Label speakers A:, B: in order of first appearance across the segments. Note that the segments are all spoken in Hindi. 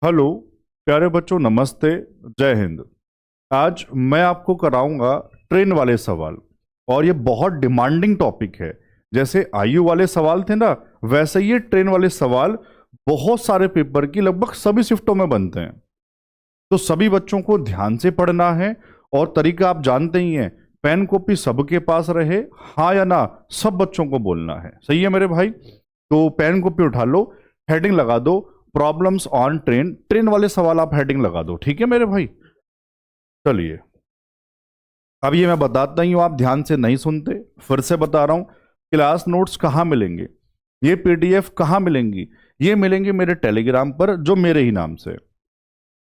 A: हेलो प्यारे बच्चों, नमस्ते, जय हिंद। आज मैं आपको कराऊंगा ट्रेन वाले सवाल। और ये बहुत डिमांडिंग टॉपिक है। जैसे आयु वाले सवाल थे ना, वैसे ये ट्रेन वाले सवाल बहुत सारे पेपर की लगभग सभी शिफ्टों में बनते हैं। तो सभी बच्चों को ध्यान से पढ़ना है। और तरीका आप जानते ही हैं, पेन कॉपी सबके पास रहे, हाँ या ना सब बच्चों को बोलना है। सही है मेरे भाई? तो पेन कॉपी उठा लो, हेडिंग लगा दो, प्रॉब्लम्स ऑन ट्रेन। ट्रेन वाले सवाल आप हेडिंग लगा दो, ठीक है मेरे भाई? चलिए, अब ये मैं बताता ही हूं, आप ध्यान से नहीं सुनते। फिर से बता रहा हूं, क्लास नोट्स कहाँ मिलेंगे, ये पीडीएफ कहाँ मिलेंगी? ये मिलेंगे मेरे टेलीग्राम पर, जो मेरे ही नाम से।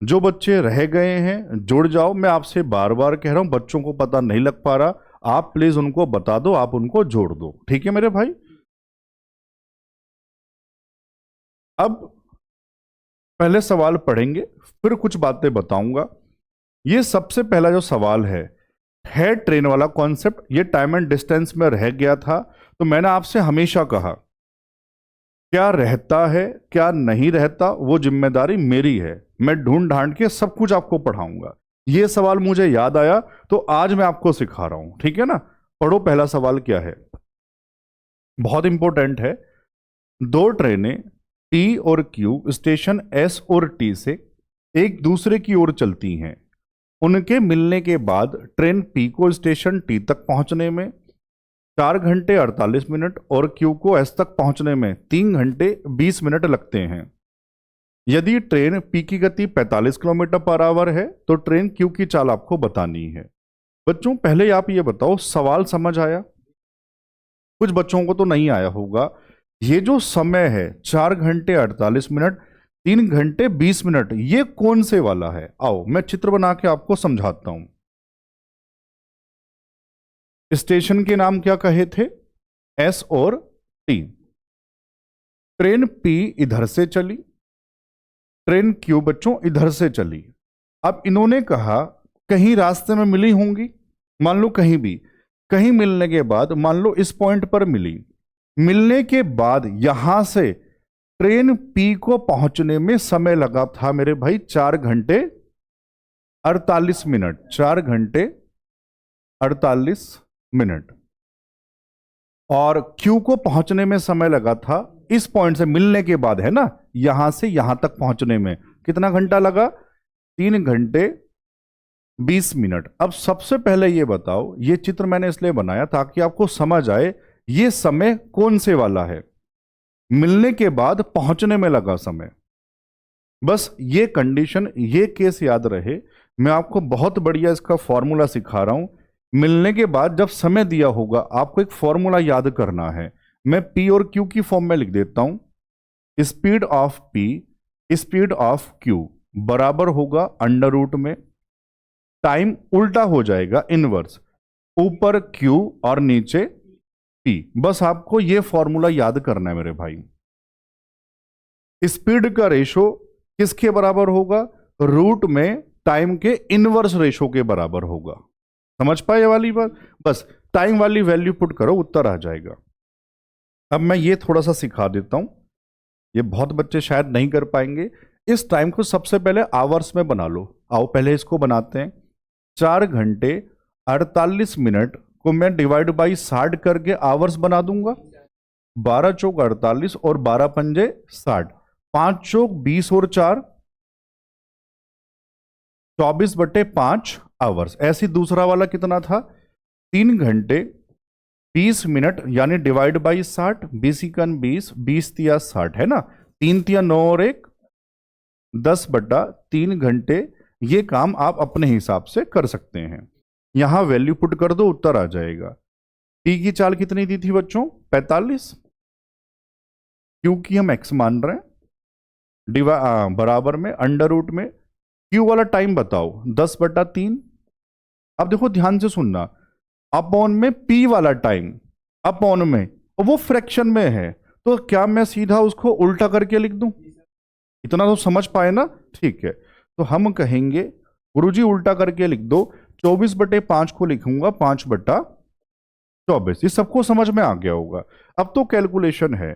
A: जो बच्चे रह गए हैं जुड़ जाओ, मैं आपसे बार बार कह रहा हूं, बच्चों को पता नहीं लग पा रहा, आप प्लीज उनको बता दो, आप उनको जोड़ दो, ठीक है मेरे भाई? अब पहले सवाल पढ़ेंगे, फिर कुछ बातें बताऊंगा। ये सबसे पहला जो सवाल है ट्रेन वाला कॉन्सेप्ट। ये टाइम एंड डिस्टेंस में रह गया था, तो मैंने आपसे हमेशा कहा, क्या रहता है क्या नहीं रहता वो जिम्मेदारी मेरी है। मैं ढूंढ ढांड के सब कुछ आपको पढ़ाऊंगा। ये सवाल मुझे याद आया तो आज मैं आपको सिखा रहा हूं, ठीक है ना? पढ़ो, पहला सवाल क्या है, बहुत इंपॉर्टेंट है। दो ट्रेनें टी और क्यू स्टेशन एस और टी से एक दूसरे की ओर चलती हैं। उनके मिलने के बाद ट्रेन पी को स्टेशन टी तक पहुंचने में 4 घंटे 48 मिनट और क्यू को एस तक पहुंचने में 3 घंटे 20 मिनट लगते हैं। यदि ट्रेन पी की गति 45 किलोमीटर पर आवर है तो ट्रेन क्यू की चाल आपको बतानी है। बच्चों, पहले आप ये बताओ, सवाल समझ आया? कुछ बच्चों को तो नहीं आया होगा। ये जो समय है 4 घंटे 48 मिनट 3 घंटे 20 मिनट, ये कौन से वाला है? आओ मैं चित्र बना के आपको समझाता हूं। स्टेशन के नाम क्या कहे थे? एस और टी। ट्रेन पी इधर से चली, ट्रेन क्यू बच्चों इधर से चली। अब इन्होंने कहा कहीं रास्ते में मिली होंगी, मान लो कहीं भी, कहीं मिलने के बाद मान लो इस पॉइंट पर मिली। मिलने के बाद यहां से ट्रेन पी को पहुंचने में समय लगा था मेरे भाई 4 घंटे 48 मिनट। 4 घंटे 48 मिनट। और क्यू को पहुंचने में समय लगा था, इस पॉइंट से मिलने के बाद है ना, यहां से यहां तक पहुंचने में कितना घंटा लगा? 3 घंटे 20 मिनट। अब सबसे पहले ये बताओ, ये चित्र मैंने इसलिए बनाया ताकि आपको समझ आए ये समय कौन से वाला है। मिलने के बाद पहुंचने में लगा समय, बस ये कंडीशन, ये केस याद रहे। मैं आपको बहुत बढ़िया इसका फॉर्मूला सिखा रहा हूं। मिलने के बाद जब समय दिया होगा, आपको एक फॉर्मूला याद करना है। मैं पी और क्यू की फॉर्म में लिख देता हूं। Speed of P speed of Q बराबर होगा अंडर रूट में, टाइम उल्टा हो जाएगा इनवर्स, ऊपर क्यू और नीचे पी। बस आपको यह फॉर्मूला याद करना है मेरे भाई। स्पीड का रेशो किसके बराबर होगा? रूट में टाइम के इनवर्स रेशो के बराबर होगा। समझ पाए ये वाली बात? बस टाइम वाली वैल्यू पुट करो, उत्तर आ जाएगा। अब मैं ये थोड़ा सा सिखा देता हूं, ये बहुत बच्चे शायद नहीं कर पाएंगे। इस टाइम को सबसे पहले आवर्स में बना लो। आओ पहले इसको बनाते हैं। 4 घंटे 48 मिनट को मैं डिवाइड बाई 60 करके आवर्स बना दूंगा। 12 चौक 48 और 12 पंजे 60, 5 चौक 20 और 4 24/5 आवर्स। ऐसी दूसरा वाला कितना था? 3 घंटे 20 मिनट, यानी डिवाइड बाई 60, 20 20 तिया 60 है ना, 3 तिया 9 और 1 10/3 घंटे। ये काम आप अपने हिसाब से कर सकते हैं। यहां वैल्यू पुट कर दो, उत्तर आ जाएगा। टी की चाल कितनी दी थी बच्चों? 45। क्यू की हम एक्स मान रहे हैं, बराबर में अंडर रूट में। क्यू वाला टाइम बताओ, 10/3। अब देखो ध्यान से सुनना, अपॉन में पी वाला टाइम, अपॉन में, वो फ्रैक्शन में है, तो क्या मैं सीधा उसको उल्टा करके लिख दूं? इतना तो समझ पाए ना? ठीक है, तो हम कहेंगे गुरुजी उल्टा करके लिख दो। 24/5 को लिखूंगा 5/24। ये सबको समझ में आ गया होगा। अब तो कैलकुलेशन है,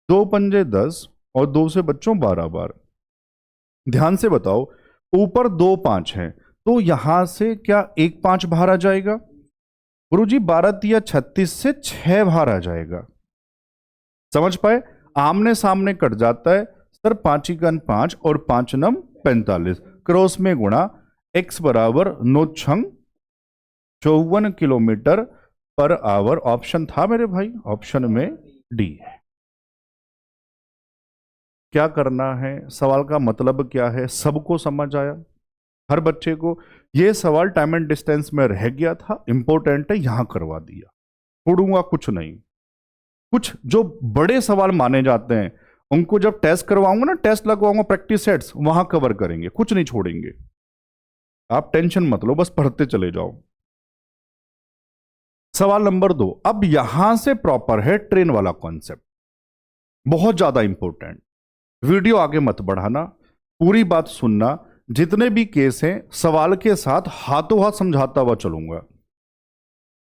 A: 2 पंजे 10 और 2 से बच्चों 12 बार, ध्यान से बताओ, ऊपर 2 5 हैं, तो यहां से क्या एक 5 बाहर आ जाएगा? गुरुजी 12 तिया 36 से 6 बाहर आ जाएगा। समझ पाए? आमने सामने कट जाता है सर, 5 गन 5 और 5 नम 45, क्रॉस में गुणा, x बराबर 9 छंग 54 किलोमीटर पर आवर। ऑप्शन था मेरे भाई, ऑप्शन में डी है। क्या करना है, सवाल का मतलब क्या है, सबको समझ आया? हर बच्चे को यह सवाल टाइम एंड डिस्टेंस में रह गया था, इंपॉर्टेंट है, यहां करवा दिया, छोड़ूंगा कुछ नहीं। कुछ जो बड़े सवाल माने जाते हैं उनको जब टेस्ट करवाऊंगा ना, टेस्ट लगवाऊंगा, प्रैक्टिस सेट्स, वहां कवर करेंगे, कुछ नहीं छोड़ेंगे। आप टेंशन मत लो, बस पढ़ते चले जाओ। सवाल नंबर 2, अब यहां से प्रॉपर है ट्रेन वाला कॉन्सेप्ट, बहुत ज्यादा इंपॉर्टेंट। वीडियो आगे मत बढ़ाना, पूरी बात सुनना। जितने भी केस हैं सवाल के साथ हाथों हाथ समझाता हुआ चलूंगा,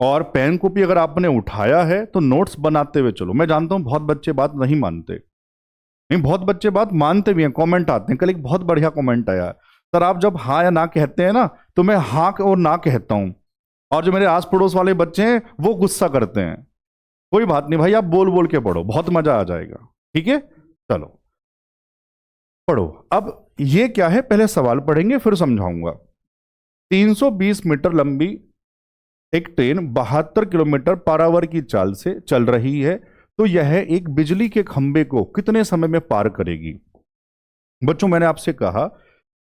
A: और पेन कॉपी अगर आपने उठाया है तो नोट्स बनाते हुए चलो। मैं जानता हूं बहुत बच्चे बात नहीं मानते, नहीं, बहुत बच्चे बात मानते भी हैं, कमेंट आते हैं। कल एक बहुत बढ़िया कमेंट आया, सर आप जब हाँ या ना कहते हैं ना तो मैं हाँ और ना कहता हूं, और जो मेरे आस पड़ोस वाले बच्चे हैं वो गुस्सा करते हैं। कोई बात नहीं भाई, आप बोल बोल के पढ़ो, बहुत मजा आ जाएगा। ठीक है, चलो पढ़ो। अब ये क्या है, पहले सवाल पढ़ेंगे फिर समझाऊंगा। 320 मीटर लंबी एक ट्रेन 72 किलोमीटर पर आवर की चाल से चल रही है, तो यह एक बिजली के खंभे को कितने समय में पार करेगी? बच्चों मैंने आपसे कहा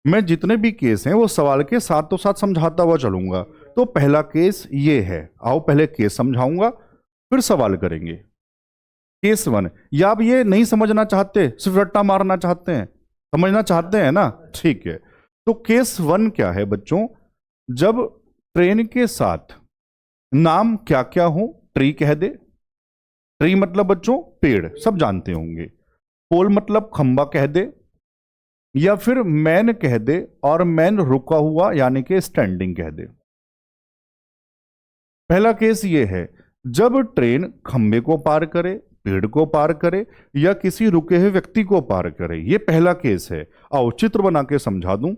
A: मैं जितने भी केस हैं वो सवाल के साथ साथ समझाता हुआ चलूंगा। तो पहला केस ये है, आओ पहले केस समझाऊंगा फिर सवाल करेंगे। केस 1, या आप ये नहीं समझना चाहते, सिर्फ रट्टा मारना चाहते हैं, समझना चाहते हैं ना? ठीक है, तो केस 1 क्या है बच्चों, जब ट्रेन के साथ नाम क्या क्या हो, ट्री कह दे, ट्री मतलब बच्चों पेड़, सब जानते होंगे। पोल मतलब खंबा कह दे, या फिर मैन कह दे, और मैन रुका हुआ यानी कि स्टैंडिंग कह दे। पहला केस ये है, जब ट्रेन खंबे को पार करे, पेड़ को पार करे, या किसी रुके हुए व्यक्ति को पार करे, ये पहला केस है। आओ चित्र बना के समझा दूं।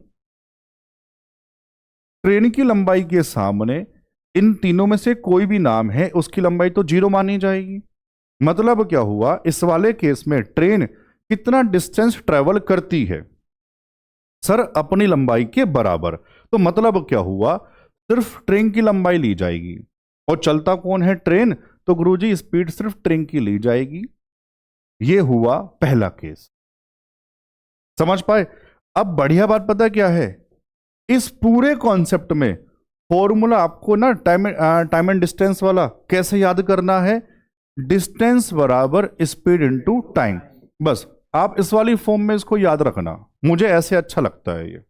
A: ट्रेन की लंबाई के सामने इन तीनों में से कोई भी नाम है, उसकी लंबाई तो 0 मानी जाएगी। मतलब क्या हुआ, इस वाले केस में ट्रेन कितना डिस्टेंस ट्रेवल करती है? सर अपनी लंबाई के बराबर। तो मतलब क्या हुआ, सिर्फ ट्रेन की लंबाई ली जाएगी, और चलता कौन है? ट्रेन। तो गुरुजी स्पीड सिर्फ ट्रेन की ली जाएगी। यह हुआ पहला केस, समझ पाए? अब बढ़िया बात पता क्या है, इस पूरे कॉन्सेप्ट में फॉर्मूला आपको ना टाइम एंड डिस्टेंस वाला कैसे याद करना है, डिस्टेंस बराबर स्पीड इनटू टाइम। बस आप इस वाली फॉर्म में इसको याद रखना, मुझे ऐसे अच्छा लगता है ये,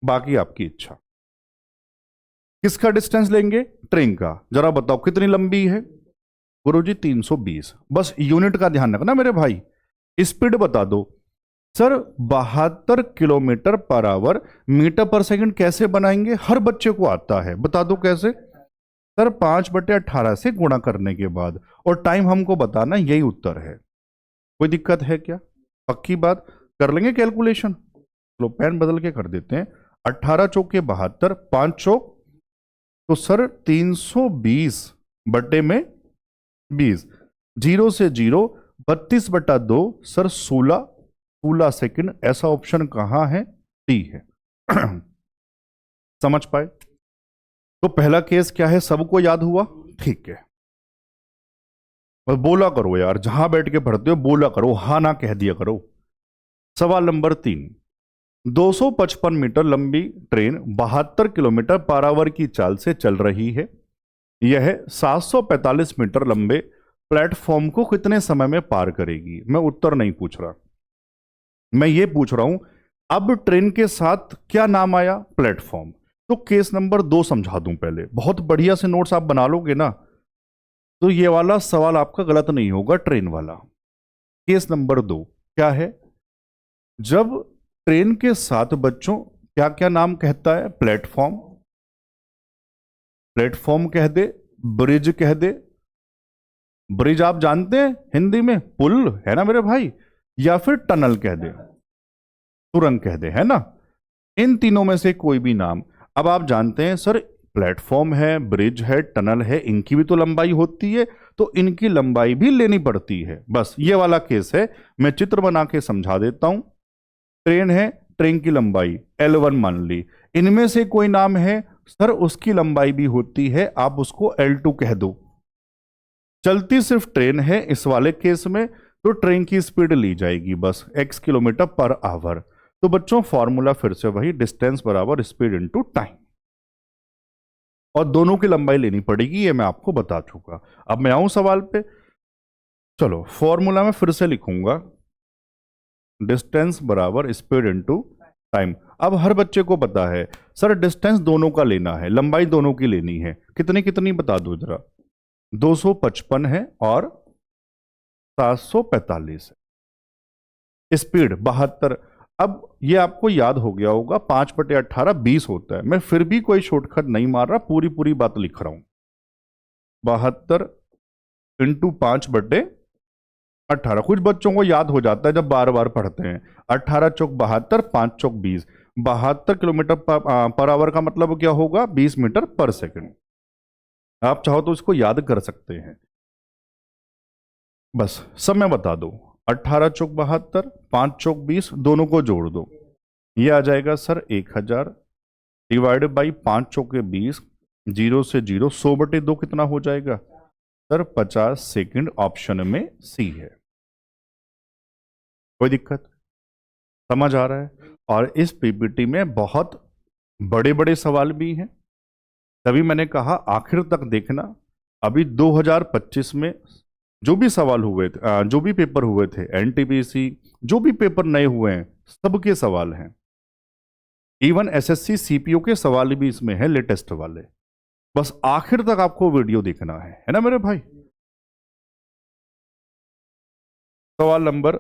A: बाकी आपकी इच्छा। किसका डिस्टेंस लेंगे? ट्रेन का। जरा बताओ कितनी लंबी है? गुरुजी 320। बस यूनिट का ध्यान रखना मेरे भाई। स्पीड बता दो। Sir 72 kilometre per hour, metre per second कैसे बनाएंगे? हर बच्चे को आता है, बता दो कैसे? सर 5/18 से गुणा करने के बाद, और टाइम हमको बताना, यही उत्तर है। कोई दिक्कत है क्या? पक्की बात, कर लेंगे कैलकुलेशन। चलो पेन बदल के कर देते हैं। 18 चौके 72, 5 चौक, तो सर 320 बटे में 20, 0 से 0, 32/2, सर 16 सेकंड। ऐसा ऑप्शन कहां है? डी है। समझ पाए? तो पहला केस क्या है, सबको याद हुआ? ठीक है, बस बोला करो यार, जहां बैठ के पढ़ते हो बोला करो, हाँ ना कह दिया करो। सवाल नंबर 3, 255 मीटर लंबी ट्रेन 72 किलोमीटर पर आवर की चाल से चल रही है। यह 745 मीटर लंबे प्लेटफॉर्म को कितने समय में पार करेगी? मैं उत्तर नहीं पूछ रहा, मैं ये पूछ रहा हूं अब ट्रेन के साथ क्या नाम आया? प्लेटफॉर्म। तो केस नंबर 2 समझा दूं पहले, बहुत बढ़िया से नोट्स आप बना लोगे ना तो ये वाला सवाल आपका गलत नहीं होगा, ट्रेन वाला। केस नंबर 2 क्या है, जब ट्रेन के साथ बच्चों क्या क्या नाम कहता है? प्लेटफॉर्म, प्लेटफॉर्म कह दे, ब्रिज कह दे। ब्रिज आप जानते हैं हिंदी में पुल है ना मेरे भाई, या फिर टनल कह दे। सुरंग कह दे, है ना। इन तीनों में से कोई भी नाम। अब आप जानते हैं सर, प्लेटफॉर्म है, ब्रिज है, टनल है, इनकी भी तो लंबाई होती है, तो इनकी लंबाई भी लेनी पड़ती है। बस ये वाला केस है, मैं चित्र बना के समझा देता हूं। ट्रेन है, ट्रेन की लंबाई L1 मान ली, इनमें से कोई नाम है सर, उसकी लंबाई भी होती है, आप उसको L2 कह दो। चलती सिर्फ ट्रेन है इस वाले केस में, तो ट्रेन की स्पीड ली जाएगी बस x किलोमीटर पर आवर। तो बच्चों फॉर्मूला फिर से वही, डिस्टेंस बराबर स्पीड इनटू टाइम, और दोनों की लंबाई लेनी पड़ेगी, ये मैं आपको बता चुका। अब मैं आऊं सवाल पे। चलो फॉर्मूला में फिर से लिखूंगा, डिस्टेंस बराबर स्पीड इनटू टाइम। अब हर बच्चे को पता है सर, डिस्टेंस दोनों का लेना है, लंबाई दोनों की लेनी है। कितनी कितनी बता दो जरा। 255 है और 745 है। स्पीड 72। अब ये आपको याद हो गया होगा, 5/18 20 होता है। मैं फिर भी कोई शॉर्टकट नहीं मार रहा, पूरी पूरी बात लिख रहा हूं। 72 इंटू 5/18। कुछ बच्चों को याद हो जाता है जब बार बार पढ़ते हैं। 18 चौक 72, 5 चौक 20। 72 किलोमीटर पर आवर का मतलब क्या होगा, 20 मीटर पर सेकंड। आप चाहो तो इसको याद कर सकते हैं, बस समय बता दो। 18 चौक 72, 5 चौक 20, दोनों को जोड़ दो, ये आ जाएगा सर 1000 डिवाइड बाई 5 चौके 20, 0 से 0, 100/2 कितना हो जाएगा सर, 50 सेकंड। ऑप्शन में सी है। कोई दिक्कत, समझ आ रहा है। और इस पीपीटी में बहुत बड़े बड़े सवाल भी हैं, तभी मैंने कहा आखिर तक देखना। अभी 2025 में जो भी सवाल हुए थे, जो भी पेपर हुए थे, एनटीपीसी, जो भी पेपर नए हुए हैं, सबके सवाल हैं। इवन एसएससी सीपीओ के सवाल भी इसमें है, लेटेस्ट वाले। बस आखिर तक आपको वीडियो देखना है ना मेरे भाई। सवाल नंबर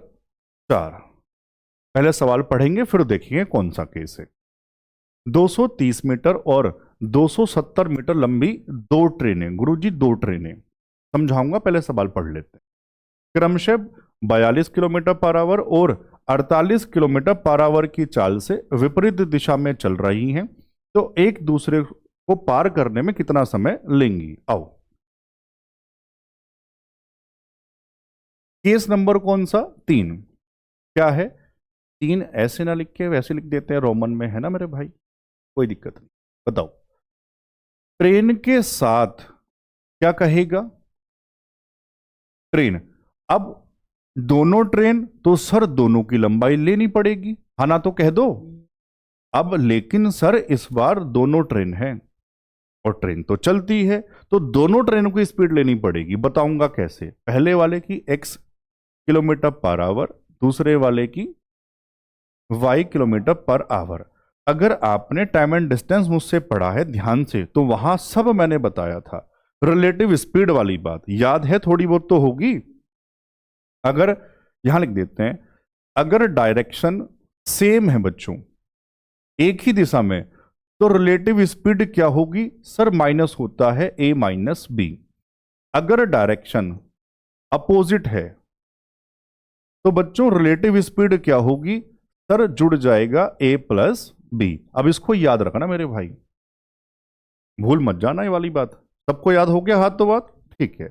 A: 4, पहले सवाल पढ़ेंगे फिर देखेंगे कौन सा केस है। 230 मीटर और 270 मीटर लंबी दो ट्रेनें, गुरुजी दो ट्रेनें, समझाऊंगा, पहले सवाल पढ़ लेते हैं। क्रमशः 42 किलोमीटर पर आवर और 48 किलोमीटर पर आवर की चाल से विपरीत दिशा में चल रही हैं, तो एक दूसरे को पार करने में कितना समय लेंगी। आओ, केस नंबर कौन सा, 3। क्या है, 3 ऐसे ना लिख के वैसे लिख देते हैं रोमन में, है ना मेरे भाई, कोई दिक्कत नहीं। बताओ, ट्रेन के साथ क्या कहेगा, ट्रेन। अब दोनों ट्रेन, तो सर दोनों की लंबाई लेनी पड़ेगी, हाँ ना तो कह दो। अब लेकिन सर इस बार दोनों ट्रेन हैं और ट्रेन तो चलती है, तो दोनों ट्रेनों की स्पीड लेनी पड़ेगी। बताऊंगा कैसे। पहले वाले की x किलोमीटर पर आवर, दूसरे वाले की y किलोमीटर पर आवर। अगर आपने टाइम एंड डिस्टेंस मुझसे पढ़ा है ध्यान से, तो वहां सब मैंने बताया था। रिलेटिव स्पीड वाली बात याद है, थोड़ी बहुत तो होगी। अगर यहां लिख देते हैं, अगर डायरेक्शन सेम है बच्चों, एक ही दिशा में, तो रिलेटिव स्पीड क्या होगी सर, माइनस होता है a माइनस बी। अगर डायरेक्शन अपोजिट है, तो बच्चों रिलेटिव स्पीड क्या होगी सर, जुड़ जाएगा a प्लस बी। अब इसको याद रखना मेरे भाई, भूल मत जाना ये वाली बात। सबको याद हो गया हाथ तो बात, ठीक है।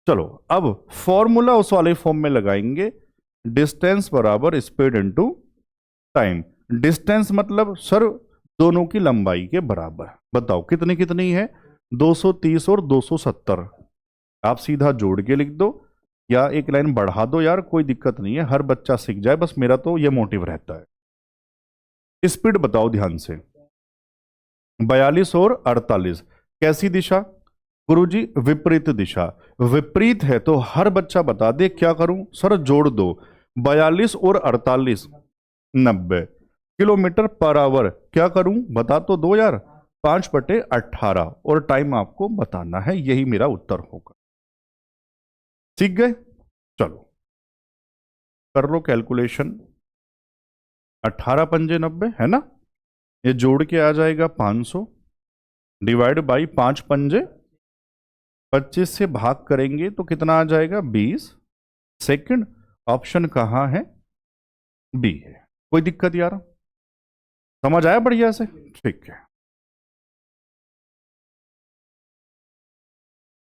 A: चलो अब फॉर्मूला उस वाले फॉर्म में लगाएंगे, डिस्टेंस बराबर स्पीड इनटू टाइम। डिस्टेंस मतलब सर दोनों की लंबाई के बराबर। बताओ कितनी कितनी है, 230 और 270। आप सीधा जोड़ के लिख दो या एक लाइन बढ़ा दो यार, कोई दिक्कत नहीं है, हर बच्चा सीख जाए, बस मेरा तो ये मोटिव रहता है। स्पीड बताओ ध्यान से, 42 और 48, कैसी दिशा गुरुजी, विपरीत दिशा। विपरीत है तो हर बच्चा बता दे क्या करूं सर, जोड़ दो। 42 और 48 90 किलोमीटर पर आवर, क्या करूं बता तो दो यार, 5/18, और टाइम आपको बताना है, यही मेरा उत्तर होगा। सीख गए, चलो कर लो कैलकुलेशन। 18 पंजे 90 है ना, ये जोड़ के आ जाएगा 500 डिवाइड बाई 5 पंजे 25 से भाग करेंगे तो कितना आ जाएगा, 20 सेकंड। ऑप्शन कहां है, बी है। कोई दिक्कत यार? समझ आया बढ़िया से? ठीक है।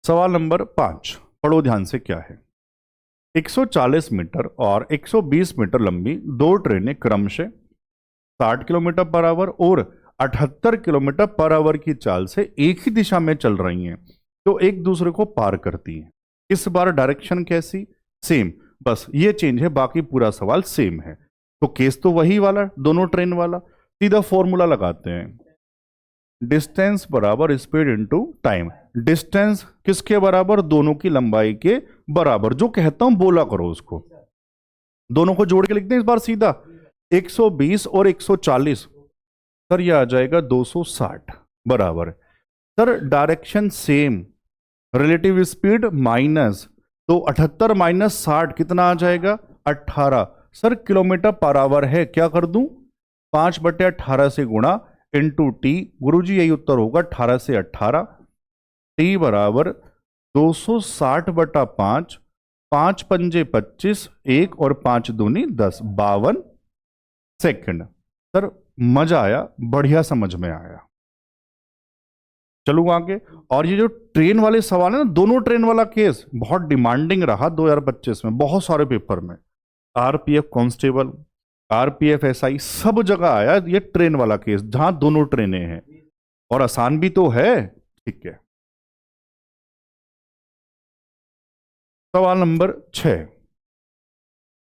A: सवाल नंबर 5 पढ़ो ध्यान से क्या है। 140 मीटर और 120 मीटर लंबी दो ट्रेनें क्रमशः 60 किलोमीटर पर आवर और 78 किलोमीटर पर आवर की चाल से एक ही दिशा में चल रही हैं, तो एक दूसरे को पार करती हैं। इस बार डायरेक्शन कैसी? सेम, बस ये चेंज है, बाकी पूरा सवाल सेम है। तो केस तो वही वाला, दोनों ट्रेन वाला। सीधा फॉर्मूला लगाते हैं, डिस्टेंस बराबर स्पीड इनटू टाइम। डिस्टेंस किसके बराबर? दोनों की लंबाई के बराबर। जो कहता हूं बोला करो उसको, दोनों को जोड़ के लिखते हैं इस बार सीधा। 120 और 140, सर ये आ जाएगा 260 बराबर। Sir direction same, relative speed minus, तो 78 माइनस 60 कितना आ जाएगा? 18। सर किलोमीटर पर आवर है, क्या कर दूं? 5/18 से गुणा इंटू टी। गुरुजी यही उत्तर होगा, 18 से 18। टी बराबर 260/5, 5 पंजे 25, 1 और 5 दूनी 10, 52 सेकंड। सर मजा आया, बढ़िया समझ में आया। चलूँ आगे। और ये जो ट्रेन वाले सवाल है ना, दोनों ट्रेन वाला केस बहुत डिमांडिंग रहा 2025 में, बहुत सारे पेपर में। आरपीएफ कांस्टेबल, आरपीएफ एसआई, सब जगह आया ये ट्रेन वाला केस, जहां दोनों ट्रेनें हैं, और आसान भी तो है। ठीक है। सवाल नंबर 6।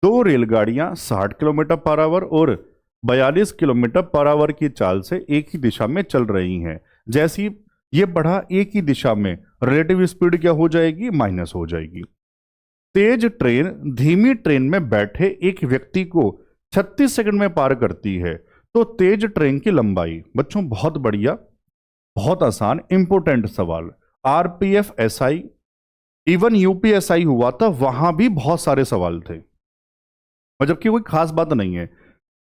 A: दो रेलगाड़ियां 60 किलोमीटर पर आवर और 42 किलोमीटर पर आवर की चाल से एक ही दिशा में चल रही हैं। जैसी ये बढ़ा एक ही दिशा में, रिलेटिव स्पीड क्या हो जाएगी? माइनस हो जाएगी। तेज ट्रेन धीमी ट्रेन में बैठे एक व्यक्ति को 36 सेकंड में पार करती है, तो तेज ट्रेन की लंबाई। बच्चों बहुत बढ़िया, बहुत आसान, इंपोर्टेंट सवाल। आरपीएफ एसआई, इवन यूपीएसआई हुआ था, वहां भी बहुत सारे सवाल थे, मतलब कि कोई खास बात नहीं है।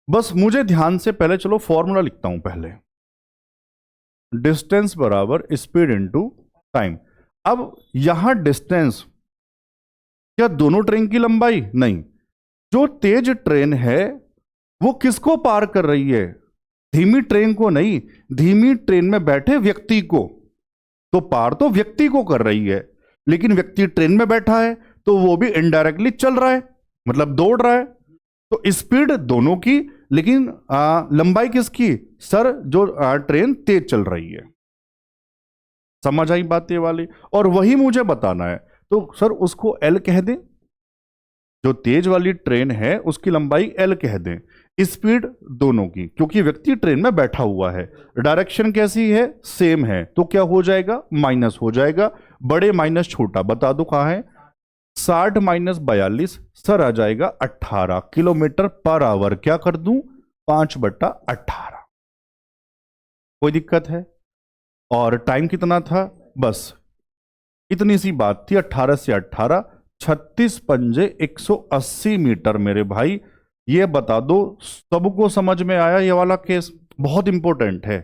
A: बस मुझे ध्यान से पहले चलो फॉर्मूला लिखता हूं पहले, डिस्टेंस बराबर स्पीड इनटू टाइम। अब यहां डिस्टेंस क्या दोनों ट्रेन की लंबाई? नहीं, जो तेज ट्रेन है वो किसको पार कर रही है? धीमी ट्रेन को नहीं, धीमी ट्रेन में बैठे व्यक्ति को। तो पार तो व्यक्ति को कर रही है, लेकिन व्यक्ति ट्रेन में बैठा है तो वो भी इनडायरेक्टली चल रहा है, मतलब दौड़ रहा है। तो स्पीड दोनों की, लेकिन लंबाई किसकी? सर जो ट्रेन तेज चल रही है। समझ आई बात ये वाली? और वही मुझे बताना है, तो सर उसको एल कह दें, जो तेज वाली ट्रेन है उसकी लंबाई एल कह दें, स्पीड दोनों की, क्योंकि व्यक्ति ट्रेन में बैठा हुआ है। डायरेक्शन कैसी है? सेम है, तो क्या हो जाएगा? माइनस हो जाएगा। बड़े माइनस छोटा बता दो कहां है? 60 माइनस 42, सर आ जाएगा 18 किलोमीटर पर आवर। क्या कर दूं? 5/18। कोई दिक्कत है? और टाइम कितना था? बस इतनी सी बात थी, 18 से 18, 36 पंजे 180 मीटर मेरे भाई। ये बता दो सबको समझ में आया? ये वाला केस बहुत इंपॉर्टेंट है,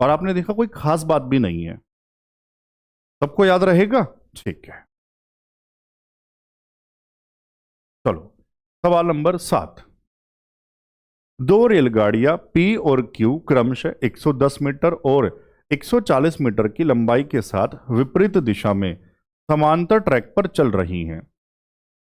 A: और आपने देखा कोई खास बात भी नहीं है, सबको याद रहेगा। ठीक है, चलो सवाल नंबर 7। दो रेलगाड़ियां पी और क्यू क्रमशः 110 मीटर और 140 मीटर की लंबाई के साथ विपरीत दिशा में समांतर ट्रैक पर चल रही हैं।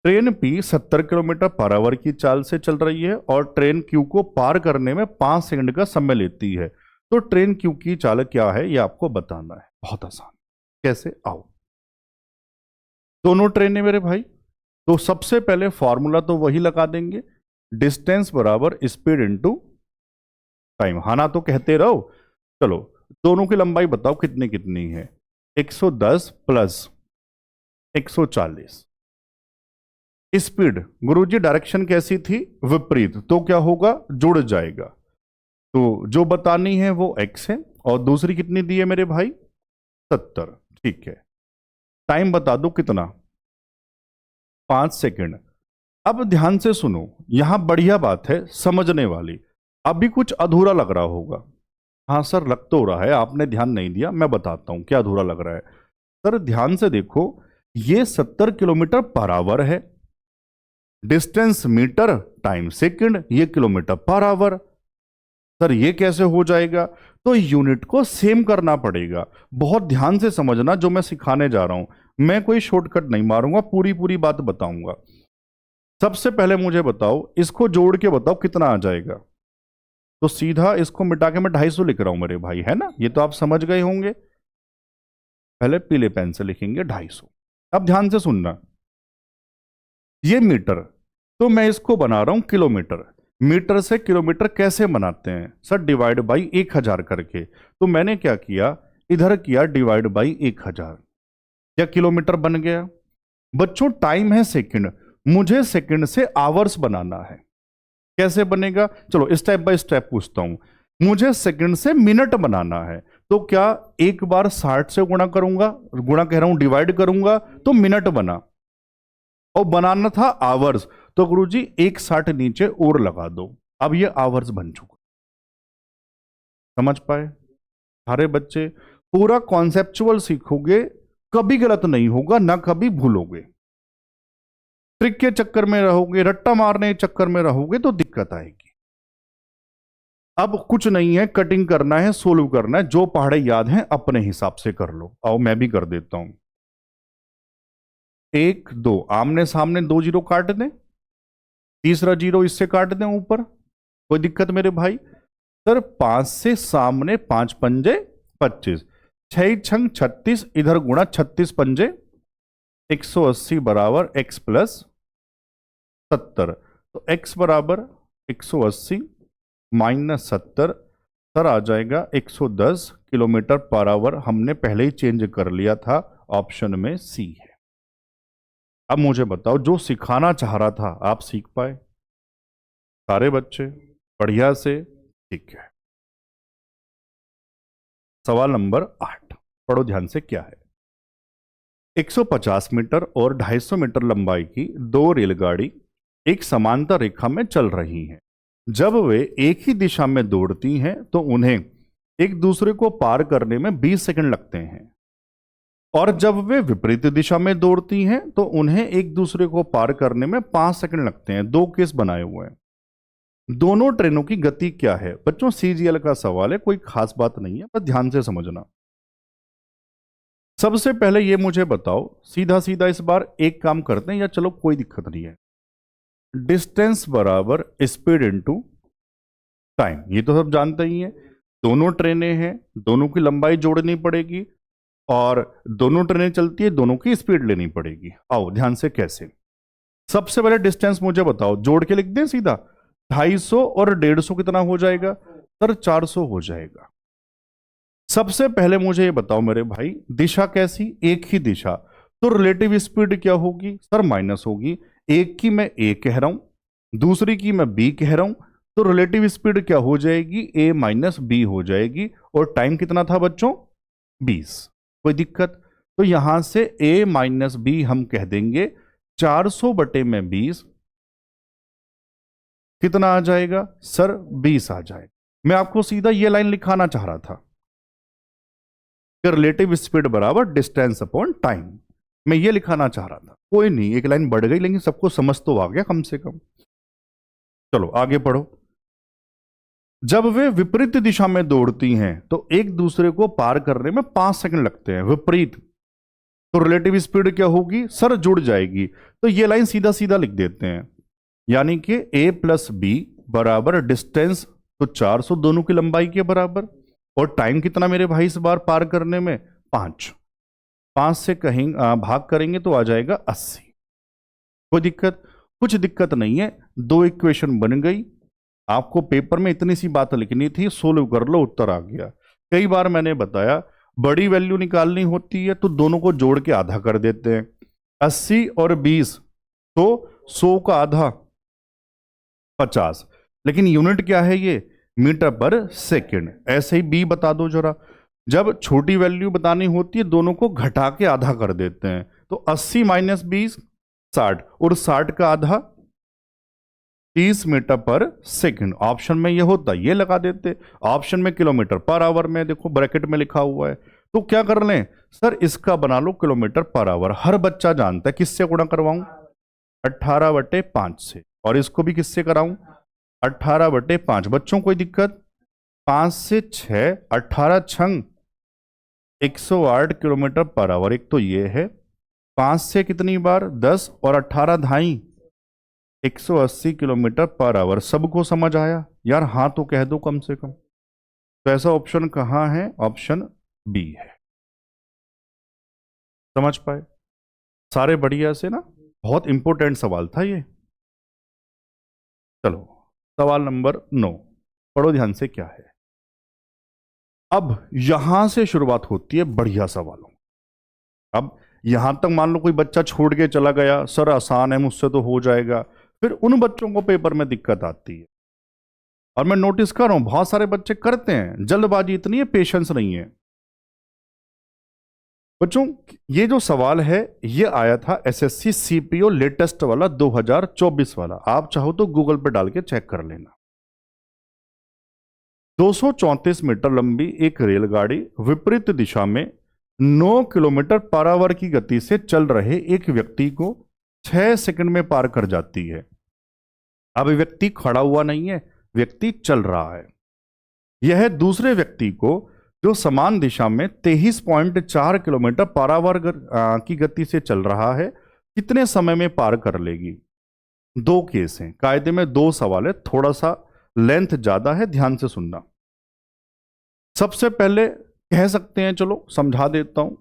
A: Train P 70 kilometre per our की चाल से चल रही है और ट्रेन क्यू को पार करने में 5 सेकंड का समय लेती है। तो ट्रेन क्यू की चाल क्या है, यह आपको बताना है। बहुत आसान, कैसे? आओ, दोनों ट्रेनें मेरे भाई, तो सबसे पहले फॉर्मूला तो वही लगा देंगे, डिस्टेंस बराबर स्पीड इनटू टाइम। हाँ ना, तो कहते रहो। चलो दोनों की लंबाई बताओ कितनी कितनी है? 110 प्लस 140। स्पीड गुरुजी डायरेक्शन कैसी थी? विपरीत, तो क्या होगा? जुड़ जाएगा। तो जो बतानी है वो x है, और दूसरी कितनी दी है मेरे भाई? 70। ठीक है, टाइम बता दो कितना? 5 सेकंड। अब ध्यान से सुनो, यहां बढ़िया बात है समझने वाली। अभी कुछ अधूरा लग रहा होगा। हाँ सर लग तो रहा है, आपने ध्यान नहीं दिया, मैं बताता हूं क्या अधूरा लग रहा है। सर ध्यान से देखो, ये 70 किलोमीटर पर आवर है, डिस्टेंस मीटर टाइम सेकंड, ये किलोमीटर पर आवर। सर ये कैसे हो जाएगा? तो यूनिट को सेम करना पड़ेगा। बहुत ध्यान से समझना जो मैं सिखाने जा रहा हूं। मैं कोई शॉर्टकट नहीं मारूंगा, पूरी पूरी बात बताऊंगा। सबसे पहले मुझे बताओ, इसको जोड़ के बताओ कितना आ जाएगा। तो सीधा इसको मिटा के मैं 250 लिख रहा हूं मेरे भाई, है ना? ये तो आप समझ गए होंगे। पहले पीले पेन से लिखेंगे 250। अब ध्यान से सुनना, ये मीटर, तो मैं इसको बना रहा हूं किलोमीटर। मीटर से किलोमीटर कैसे बनाते हैं? सर डिवाइड बाई 1000 करके। तो मैंने क्या किया, इधर किया डिवाइड बाई 1000। क्या किलोमीटर बन गया? बच्चों टाइम है सेकंड, मुझे सेकंड से आवर्स बनाना है। कैसे बनेगा? चलो स्टेप बाय स्टेप पूछता हूं। मुझे सेकंड से मिनट बनाना है, तो क्या एक बार 60 से गुणा करूंगा, गुणा कह रहा हूं डिवाइड करूंगा, तो मिनट बना। और बनाना था आवर्स, तो गुरुजी 160 नीचे और लगा दो। अब ये आवर्स बन चुका। समझ पाए सारे बच्चे? पूरा कॉन्सेप्चुअल सीखोगे, कभी गलत नहीं होगा, ना कभी भूलोगे। ट्रिक के चक्कर में रहोगे, रट्टा मारने के चक्कर में रहोगे तो दिक्कत आएगी। अब कुछ नहीं है, कटिंग करना है, सोल्व करना है। जो पहाड़े याद हैं अपने हिसाब से कर लो। आओ मैं भी कर देता हूं। 1 2 आमने सामने 2 जीरो काट दें, तीसरा जीरो इससे काट दें ऊपर। कोई दिक्कत मेरे भाई? सर 5 से सामने 5 पंजे 25, 6 छंग 36, इधर गुणा 36 पंजे 180 बराबर x प्लस 70। तो x बराबर 180 माइनस 70, सर आ जाएगा 110 किलोमीटर पर आवर। हमने पहले ही चेंज कर लिया था, ऑप्शन में सी है। अब मुझे बताओ, जो सिखाना चाह रहा था आप सीख पाए सारे बच्चे बढ़िया से? ठीक है। सवाल नंबर 8 पढ़ो ध्यान से। क्या है? 150 मीटर और 250 मीटर लंबाई की दो रेलगाड़ी एक समांतर रेखा में चल रही हैं। जब वे एक ही दिशा में दौड़ती हैं तो उन्हें एक दूसरे को पार करने में 20 सेकंड लगते हैं, और जब वे विपरीत दिशा में दौड़ती हैं तो उन्हें एक दूसरे को पार करने में 5 सेकंड लगते हैं। दो केस बनाए हुए हैं। दोनों ट्रेनों की गति क्या है? बच्चों सीजीएल का सवाल है, कोई खास बात नहीं है, बस ध्यान से समझना। सबसे पहले ये मुझे बताओ, सीधा सीधा इस बार एक काम करते हैं, या चलो कोई दिक्कत नहीं है। डिस्टेंस बराबर स्पीड इनटू टाइम, ये तो सब जानते ही हैं। दोनों ट्रेनें हैं, दोनों की लंबाई जोड़नी पड़ेगी, और दोनों ट्रेनें चलती है, दोनों की स्पीड लेनी पड़ेगी। आओ ध्यान से कैसे। सबसे पहले डिस्टेंस मुझे बताओ, जोड़ के लिख दें सीधा। 250 और 150 कितना हो जाएगा? सर 400 हो जाएगा। सबसे पहले मुझे ये बताओ मेरे भाई, दिशा कैसी? एक ही दिशा, तो रिलेटिव स्पीड क्या होगी? सर माइनस होगी। एक की मैं ए कह रहा हूं, दूसरी की मैं बी कह रहा हूं, तो रिलेटिव स्पीड क्या हो जाएगी? ए माइनस बी हो जाएगी। और टाइम कितना था बच्चों? 20। कोई दिक्कत? तो यहां से a माइनस बी हम कह देंगे 400 बटे में 20, कितना आ जाएगा? सर 20 आ जाएगा। मैं आपको सीधा ये लाइन लिखाना चाह रहा था कि रिलेटिव स्पीड बराबर डिस्टेंस अपॉन टाइम। मैं ये लिखाना चाह रहा था। कोई नहीं, एक लाइन बढ़ गई, लेकिन सबको समझ तो आ गया कम से कम। चलो आगे पढ़ो। जब वे विपरीत दिशा में दौड़ती हैं तो एक दूसरे को पार करने में 5 सेकंड लगते हैं। विपरीत, तो रिलेटिव स्पीड क्या होगी? सर जुड़ जाएगी। तो ये लाइन सीधा सीधा लिख देते हैं, यानी कि a प्लस बी बराबर डिस्टेंस, तो 400 दोनों की लंबाई के बराबर, और टाइम कितना मेरे भाई इस बार पार करने में? 5। 5 से कहेंगे भाग करेंगे तो आ जाएगा 80। कोई दिक्कत? कुछ दिक्कत नहीं है, दो इक्वेशन बन गई। आपको पेपर में इतनी सी बात लिखनी थी, सोल्व कर लो, उत्तर आ गया। कई बार मैंने बताया, बड़ी वैल्यू निकालनी होती है तो दोनों को जोड़ के आधा कर देते हैं। 80 और 20, तो 100 का आधा 50। लेकिन यूनिट क्या है ये? Metre per second. ऐसे ही बी बता दो जरा। जब छोटी वैल्यू बतानी होती है दोनों को घटा के आधा कर देते हैं। तो 80 माइनस 20 60, और 60 का आधा 30 मीटर पर सेकंड। ऑप्शन में ये होता, ये लगा देते। ऑप्शन में किलोमीटर पर आवर में देखो ब्रैकेट में लिखा हुआ है, तो क्या कर लें? सर इसका बना लो किलोमीटर पर आवर। हर बच्चा जानता है, किससे गुणा करवाऊं? 18/5 से, और इसको भी किससे कराऊं? 18/5। बच्चों कोई दिक्कत? 5 से 6, 18 छंग 108 किलोमीटर पर आवर। एक तो ये है। 5 से कितनी बार? 10, और 18 धाई 180 किलोमीटर पर आवर। सबको समझ आया यार? हाँ तो कह दो कम से कम। तो ऐसा ऑप्शन कहां है? ऑप्शन बी है। समझ पाए? सारे बढ़िया से ना? बहुत इंपॉर्टेंट सवाल था ये। चलो सवाल नंबर 9 पढ़ो ध्यान से, क्या है। अब यहां से शुरुआत होती है बढ़िया सवालों। अब यहां तक मान लो कोई बच्चा छोड़ के चला गया, सर आसान है मुझसे तो हो जाएगा, फिर उन बच्चों को पेपर में दिक्कत आती है। और मैं नोटिस कर रहा हूं बहुत सारे बच्चे करते हैं, जल्दबाजी इतनी है, पेशेंस नहीं है। बच्चों ये जो सवाल है ये आया था एसएससी सीपीओ लेटेस्ट वाला 2024 वाला, आप चाहो तो गूगल पे डाल के चेक कर लेना। 234 मीटर लंबी एक रेलगाड़ी विपरीत दिशा में 9 किलोमीटर पर आवर की गति से चल रहे एक व्यक्ति को 6 सेकंड में पार कर जाती है। अब व्यक्ति खड़ा हुआ नहीं है, व्यक्ति चल रहा है। यह दूसरे व्यक्ति को जो समान दिशा में 23.4 किलोमीटर पर आवर की गति से चल रहा है कितने समय में पार कर लेगी? दो केस हैं, कायदे में दो सवाल है, थोड़ा सा लेंथ ज्यादा है, ध्यान से सुनना। सबसे पहले कह सकते हैं, चलो समझा देता हूं,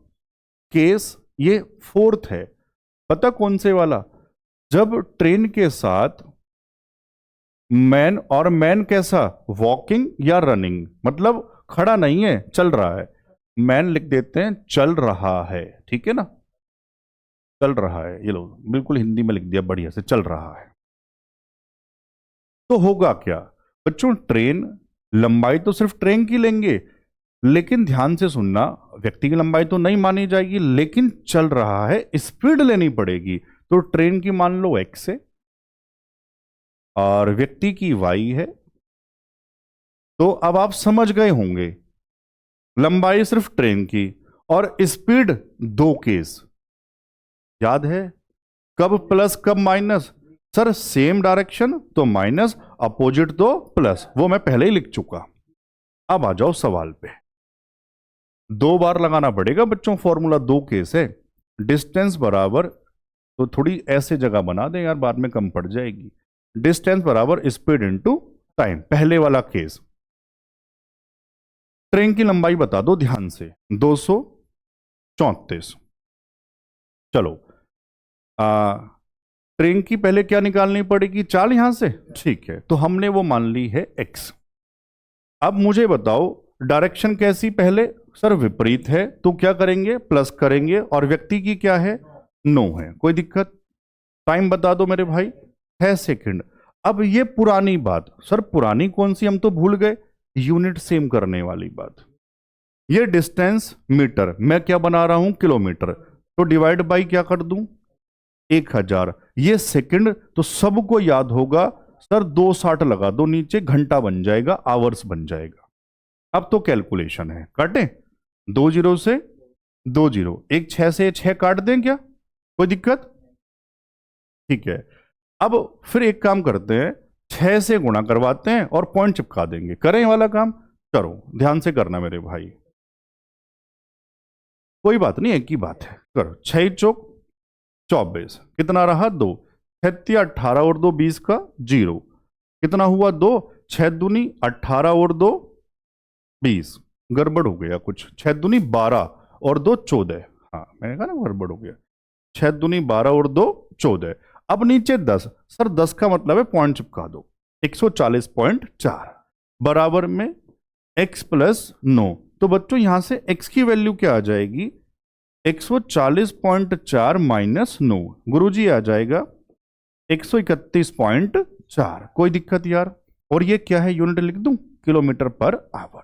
A: केस ये फोर्थ है। पता कौन से वाला? जब ट्रेन के साथ मैन, और मैन कैसा? वॉकिंग या रनिंग, मतलब खड़ा नहीं है, चल रहा है। मैन लिख देते हैं, चल रहा है, ठीक है ना? चल रहा है, ये लो बिल्कुल हिंदी में लिख दिया बढ़िया से, चल रहा है। तो होगा क्या बच्चों? ट्रेन लंबाई तो सिर्फ ट्रेन की लेंगे, लेकिन ध्यान से सुनना, व्यक्ति की लंबाई तो नहीं मानी जाएगी, लेकिन चल रहा है, स्पीड लेनी पड़ेगी। तो ट्रेन की मान लो x है और व्यक्ति की y है। तो अब आप समझ गए होंगे, लंबाई सिर्फ ट्रेन की और स्पीड दो केस। याद है कब प्लस कब माइनस? सर सेम डायरेक्शन तो माइनस, अपोजिट तो प्लस, वो मैं पहले ही लिख चुका। अब आ जाओ सवाल पे। दो बार लगाना पड़ेगा बच्चों फॉर्मूला, दो केस है। डिस्टेंस बराबर, तो थोड़ी ऐसे जगह बना दें यार, बाद में कम पड़ जाएगी। डिस्टेंस बराबर स्पीड इनटू टाइम, पहले वाला केस। ट्रेन की लंबाई बता दो ध्यान से, 234। चलो ट्रेन की पहले क्या निकालनी पड़ेगी? चाल यहां से, ठीक है, तो हमने वो मान ली है x। अब मुझे बताओ डायरेक्शन कैसी? पहले सर विपरीत है, तो क्या करेंगे? प्लस करेंगे, और व्यक्ति की क्या है? 9 है। कोई दिक्कत? टाइम बता दो मेरे भाई, 6 सेकंड। अब ये पुरानी बात, सर पुरानी कौन सी, हम तो भूल गए, यूनिट सेम करने वाली बात। ये डिस्टेंस मीटर, मैं क्या बना रहा हूं? किलोमीटर, तो डिवाइड बाई क्या कर दूं? 1000। ये सेकंड, तो सबको याद होगा सर 260 लगा दो नीचे, घंटा बन जाएगा, आवर्स बन जाएगा। अब तो कैलकुलेशन है, काटें 2 0 से 2 0, एक 6 से 6 काट दें क्या? कोई दिक्कत? ठीक है। अब फिर एक काम करते हैं, 6 से गुणा करवाते हैं और पॉइंट चिपका देंगे। करें वाला काम? करो, ध्यान से करना मेरे भाई, कोई बात नहीं, एक ही बात है, करो। 6 चौक 24, कितना रहा? 2। 6 18 और 2 20 का 0, कितना हुआ? 2। 6 दूनी 18 और 2 20, गड़बड़ हो गया कुछ, 6 दूनी 12 और 2 14। हाँ मैंने कहा ना गड़बड़ हो गया। 6 दूनी 12 और 2 14। अब नीचे 10, सर 10 का मतलब है पॉइंट चिपका दो, 140.4 बराबर में x प्लस 9। तो बच्चों यहां से x की वैल्यू क्या आ जाएगी? 140.4 माइनस 9, गुरुजी आ जाएगा 131.4। कोई दिक्कत यार? और ये क्या है? यूनिट लिख दूं, किलोमीटर पर आवर।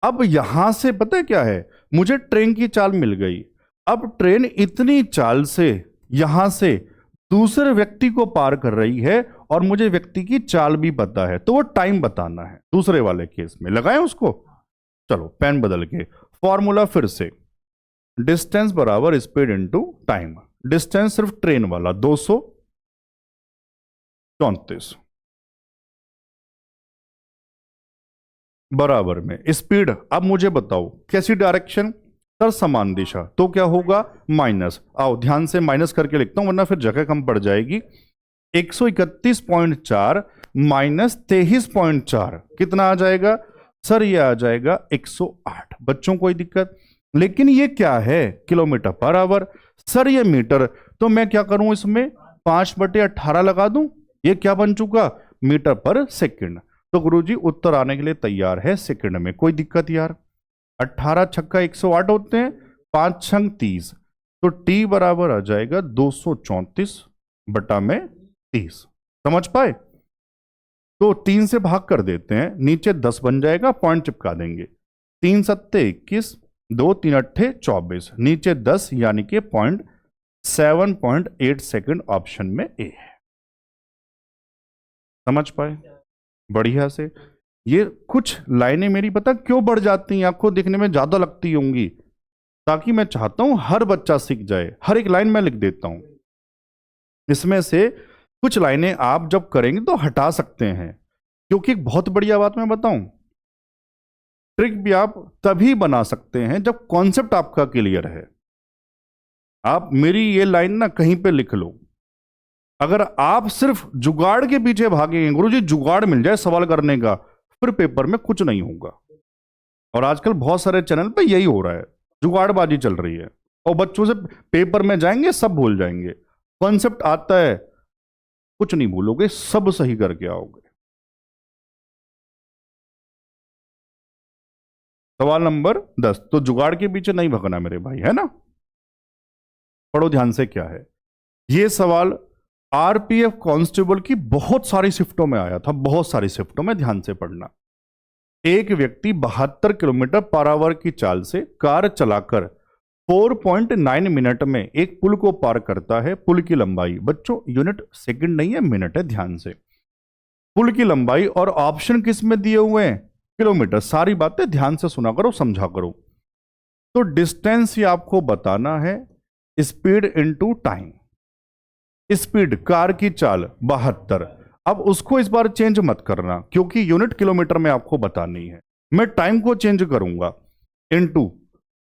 A: अब यहां से पता है क्या है? मुझे ट्रेन की चाल मिल गई। अब ट्रेन इतनी चाल से यहां से दूसरे व्यक्ति को पार कर रही है, और मुझे व्यक्ति की चाल भी पता है, तो वो टाइम बताना है। दूसरे वाले केस में लगाएं उसको। चलो पेन बदल के फॉर्मूला फिर से, डिस्टेंस बराबर स्पीड इनटू टाइम। डिस्टेंस सिर्फ ट्रेन वाला 234 बराबर में स्पीड। अब मुझे बताओ कैसी डायरेक्शन, सर समान दिशा, तो क्या होगा माइनस। आओ ध्यान से माइनस करके लिखता हूं वरना फिर जगह कम पड़ जाएगी। 131.4 माइनस 23.4 कितना आ जाएगा सर, ये आ जाएगा 108। बच्चों कोई दिक्कत, लेकिन ये क्या है किलोमीटर पर आवर, सर ये मीटर, तो मैं क्या करूं इसमें 5/18 लगा दूं, ये क्या बन चुका मीटर पर सेकंड। तो गुरुजी उत्तर आने के लिए तैयार है सेकंड में, कोई दिक्कत यार। 18 छक्का 108 होते हैं, 5 छंग 30, तो टी बराबर आ जाएगा 234/30। समझ पाए? तो 3 से भाग कर देते हैं, नीचे 10 बन जाएगा, पॉइंट चिपका देंगे। 3 सत्ते 21, 2 3 अट्ठे 24, नीचे 10 यानी कि 7.8 सेकंड ऑप्शन में ए है। समझ पाए? बढ़िया से। ये कुछ लाइनें मेरी पता क्यों बढ़ जाती हैं, आपको दिखने में ज्यादा लगती होंगी, ताकि मैं चाहता हूं हर बच्चा सीख जाए। हर एक लाइन मैं लिख देता हूं, इसमें से कुछ लाइनें आप जब करेंगे तो हटा सकते हैं, क्योंकि एक बहुत बढ़िया बात मैं बताऊं, ट्रिक भी आप तभी बना सकते हैं जब कॉन्सेप्ट आपका क्लियर है। आप मेरी ये लाइन ना कहीं पे लिख लो, अगर आप सिर्फ जुगाड़ के पीछे भागेंगे, गुरुजी जुगाड़ मिल जाए सवाल करने का, फिर पेपर में कुछ नहीं होगा। और आजकल बहुत सारे चैनल पे यही हो रहा है, जुगाड़बाजी चल रही है, और बच्चों से पेपर में जाएंगे सब भूल जाएंगे। कॉन्सेप्ट आता है, कुछ नहीं भूलोगे, सब सही करके आओगे। सवाल नंबर 10, तो जुगाड़ के पीछे नहीं भगना मेरे भाई, है ना। पढ़ो ध्यान से क्या है ये सवाल। आरपीएफ कांस्टेबल की बहुत सारी शिफ्टों में आया था, बहुत सारी शिफ्टों में, ध्यान से पढ़ना। एक व्यक्ति 72 किलोमीटर पर आवर की चाल से कार चलाकर 4.9 मिनट में एक पुल को पार करता है। पुल की लंबाई, बच्चों यूनिट सेकंड नहीं है मिनट है, ध्यान से। पुल की लंबाई और ऑप्शन किस में दिए हुए हैं, किलोमीटर। सारी बातें ध्यान से सुना करो, समझा करो। तो डिस्टेंस ही आपको बताना है, speed into time. Speed car की चाल 72, अब उसको इस बार चेंज मत करना क्योंकि यूनिट किलोमीटर में आपको बतानी है। मैं टाइम को चेंज करूंगा, इनटू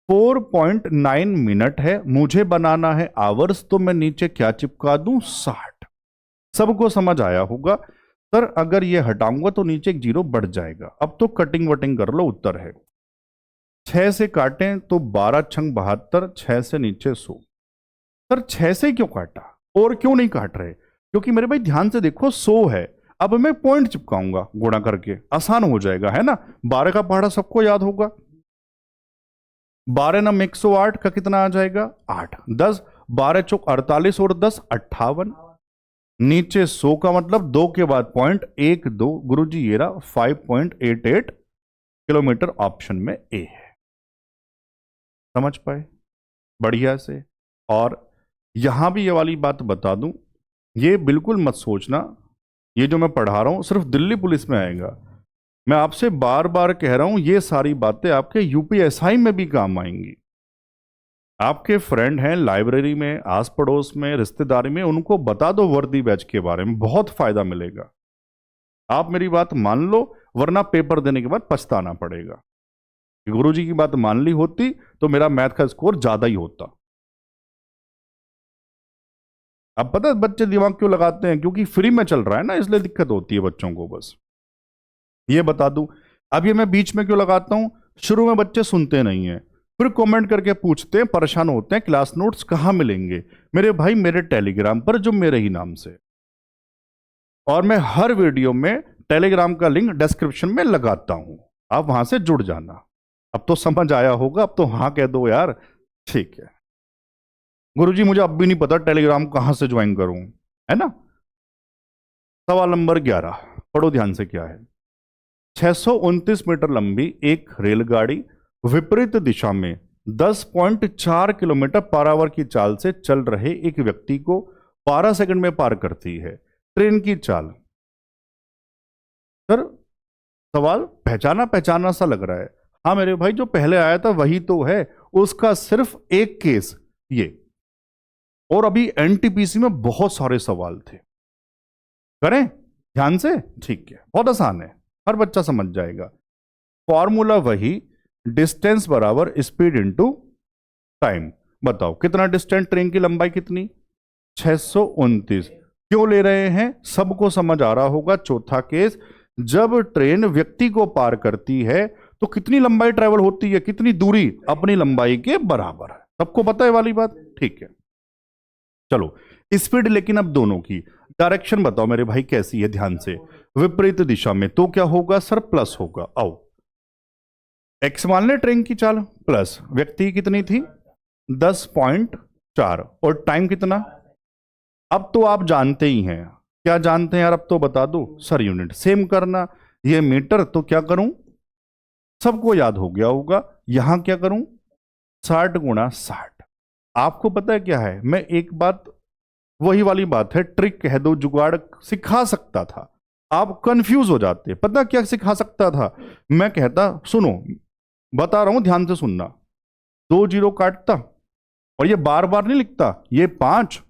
A: 4.9 मिनट है, मुझे बनाना है आवर्स, तो मैं नीचे क्या चिपका दूं 60। सबको समझ आया होगा। सर अगर ये हटाऊंगा तो नीचे एक जीरो बढ़ जाएगा। अब तो कटिंग वटिंग कर लो, उत्तर है 6 से काटें तो 12 छंग 72, 6 से नीचे 100। सर 6 से क्यों काटा और क्यों नहीं काट रहे, क्योंकि मेरे भाई ध्यान से देखो 100 है, अब मैं पॉइंट चिपकाऊंगा गुणा करके, आसान हो जाएगा, है ना। 12 का पहाड़ा सबको याद होगा, 12 नम 108 का कितना आ जाएगा 8, 10 12 चौक 48 और 10 58, नीचे 100 का मतलब 2 के बाद पॉइंट 1 2, गुरुजी ये रहा 5.88 किलोमीटर, ऑप्शन में ए है। समझ पाए? बढ़िया से। और यहां भी ये वाली बात बता दूं, ये बिल्कुल मत सोचना ये जो मैं पढ़ा रहा हूं सिर्फ दिल्ली पुलिस में आएगा। मैं आपसे बार बार कह रहा हूं ये सारी बातें आपके यूपीएसआई में भी काम आएंगी। आपके फ्रेंड हैं लाइब्रेरी में, आस पड़ोस में, रिश्तेदारी में, उनको बता दो वर्दी बैच के बारे में, बहुत फायदा मिलेगा। आप मेरी बात मान लो, वरना पेपर देने के बाद पछताना पड़ेगा। गुरुजी की बात मान ली होती तो मेरा मैथ का स्कोर ज्यादा ही होता। अब पता है बच्चे दिमाग क्यों लगाते हैं, क्योंकि फ्री में चल रहा है ना, इसलिए दिक्कत होती है बच्चों को। बस ये बता दूं, अब ये मैं बीच में क्यों लगाता हूं, शुरू में बच्चे सुनते नहीं है, फिर कमेंट करके पूछते हैं, परेशान होते हैं, क्लास नोट्स कहां मिलेंगे। मेरे भाई मेरे टेलीग्राम पर, जो मेरे ही नाम से, और मैं हर वीडियो में टेलीग्राम का लिंक डिस्क्रिप्शन में लगाता हूं, आप वहां से जुड़ जाना। अब तो समझ आया होगा, अब तो हाँ कह दो यार, ठीक है। गुरुजी मुझे अब भी नहीं पता टेलीग्राम कहां से ज्वाइन करूं, है ना। सवाल नंबर 11, पढ़ो ध्यान से क्या है। 629 मीटर लंबी एक रेलगाड़ी विपरीत दिशा में 10.4 किलोमीटर पर आवर की चाल से चल रहे एक व्यक्ति को 12 सेकंड में पार करती है। ट्रेन की चाल। सर सवाल पहचाना पहचाना सा लग रहा है। हाँ मेरे भाई, जो पहले आया था वही तो है, उसका सिर्फ एक केस ये और अभी एनटीपीसी में बहुत सारे सवाल थे। करें ध्यान से, ठीक है, बहुत आसान है, हर बच्चा समझ जाएगा। फॉर्मूला वही, डिस्टेंस बराबर स्पीड इनटू टाइम। बताओ कितना डिस्टेंस, ट्रेन की लंबाई कितनी, 629। क्यों ले रहे हैं, सबको समझ आ रहा होगा। चौथा केस, जब ट्रेन व्यक्ति को पार करती है तो कितनी लंबाई ट्रेवल होती है, कितनी दूरी, अपनी लंबाई के बराबर है। सबको पता है वाली बात, ठीक है। चलो स्पीड लेकिन अब दोनों की, डायरेक्शन बताओ मेरे भाई कैसी है, ध्यान से, विपरीत दिशा में, तो क्या होगा सर, प्लस होगा। आओ एक्स मान ले ट्रेन की चाल, प्लस व्यक्ति कितनी थी 10.4, और टाइम कितना। अब तो आप जानते ही हैं, क्या जानते हैं यार, अब तो बता दो सर, यूनिट सेम करना। ये मीटर, तो क्या करूं, सबको याद हो गया होगा, यहां क्या करूं 60 गुणा 60। आपको पता है क्या है, मैं एक बात, वही वाली बात है, ट्रिक कह दो, जुगाड़ सिखा सकता था, आप कंफ्यूज हो जाते। पता क्या सिखा सकता था, मैं कहता, सुनो बता रहा हूं ध्यान से सुनना, 2 जीरो काटता और ये बार बार नहीं लिखता, ये 5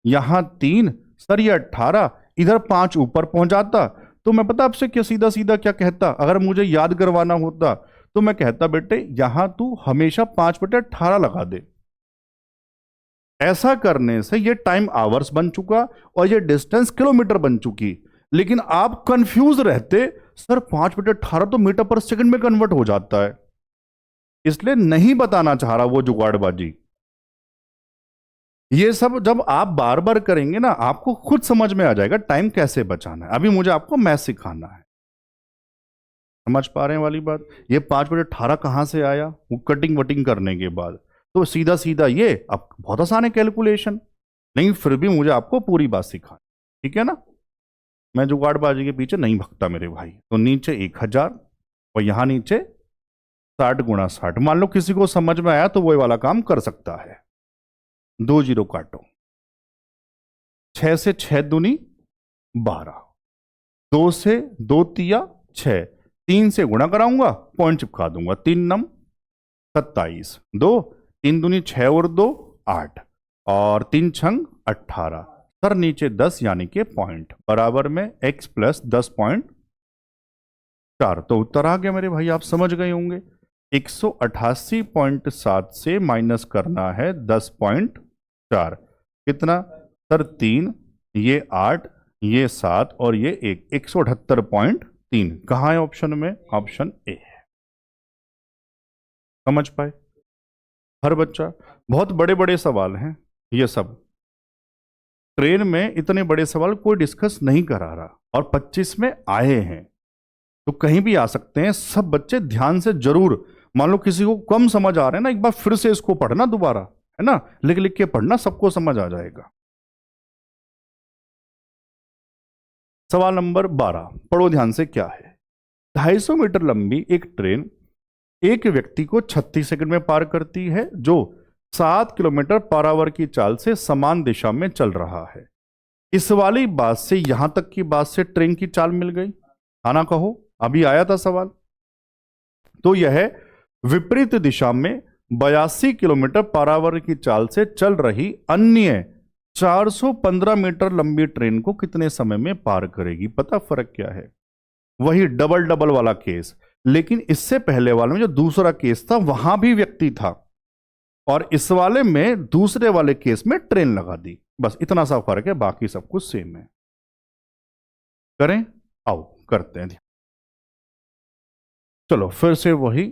A: यहां 3, सर ये 18, इधर 5 ऊपर पहुंचाता। तो मैं पता आपसे क्या सीधा सीधा क्या कहता, अगर मुझे याद करवाना होता तो मैं कहता बेटे यहां तू हमेशा 5/18 लगा दे। ऐसा करने से ये टाइम आवर्स बन चुका और ये डिस्टेंस किलोमीटर बन चुकी। लेकिन आप कंफ्यूज रहते, सर 5/18 तो मीटर पर सेकंड में कन्वर्ट हो जाता है, इसलिए नहीं बताना चाह रहा वो जुगाड़बाजी। ये सब जब आप बार बार करेंगे ना, आपको खुद समझ में आ जाएगा टाइम कैसे बचाना है। अभी मुझे आपको मैथ सिखाना है, समझ पा रहे हैं वाली बात। ये 5/18 कहां से आया, वो कटिंग वटिंग करने के बाद, तो सीधा सीधा ये, अब बहुत आसान है कैलकुलेशन, नहीं फिर भी मुझे आपको पूरी बात सिखाना, ठीक है ना। मैं जुगाड़बाजी के पीछे नहीं भगता मेरे भाई। तो नीचे 1000 और यहां नीचे 60 गुणा 60। मान लो किसी को समझ में आया तो वो वाला काम कर सकता है। 2 जीरो काटो, 6 से 6 दूनी 12, 2 से 2 तिया 6, 3 से गुणा कराऊंगा, पॉइंट चिपका दूंगा, 3 नम 27, 2 3 दूनी 6 और 2 8, और 3 छंग 18, सर नीचे 10 यानी के पॉइंट, बराबर में x प्लस 10.4। तो उत्तर आ गया मेरे भाई, आप समझ गए होंगे। 188.7 से माइनस करना है 10.4, कितना सर 3, ये 8, ये 7 और ये 1, 178.3। कहां है ऑप्शन में, ऑप्शन ए है। समझ पाए हर बच्चा। बहुत बड़े बड़े सवाल हैं ये सब, ट्रेन में इतने बड़े सवाल कोई डिस्कस नहीं करा रहा, और 25 में आए हैं तो कहीं भी आ सकते हैं। सब बच्चे ध्यान से जरूर, मान लो किसी को कम समझ आ रहे हैं ना, एक बार फिर से इसको पढ़ना दोबारा, है ना, लिख लिख के पढ़ना, सबको समझ आ जाएगा। सवाल नंबर 12 पढ़ो ध्यान से, क्या है। 250 मीटर लंबी एक ट्रेन एक व्यक्ति को 36 सेकंड में पार करती है, जो 7 किलोमीटर पर आवर की चाल से समान दिशा में चल रहा है। इस वाली बात से यहां तक की बात से ट्रेन की चाल मिल गई, आना कहो, अभी आया था सवाल। तो यह विपरीत दिशा में 82 किलोमीटर पर आवर की चाल से चल रही अन्य 415 मीटर लंबी ट्रेन को कितने समय में पार करेगी। पता फर्क क्या है, वही डबल डबल वाला केस, लेकिन इससे पहले वाले में जो दूसरा केस था वहां भी व्यक्ति था, और इस वाले में दूसरे वाले केस में ट्रेन लगा दी, बस इतना सा फर्क है, बाकी सब कुछ सेम है। करें, आओ करते हैं। चलो फिर से वही,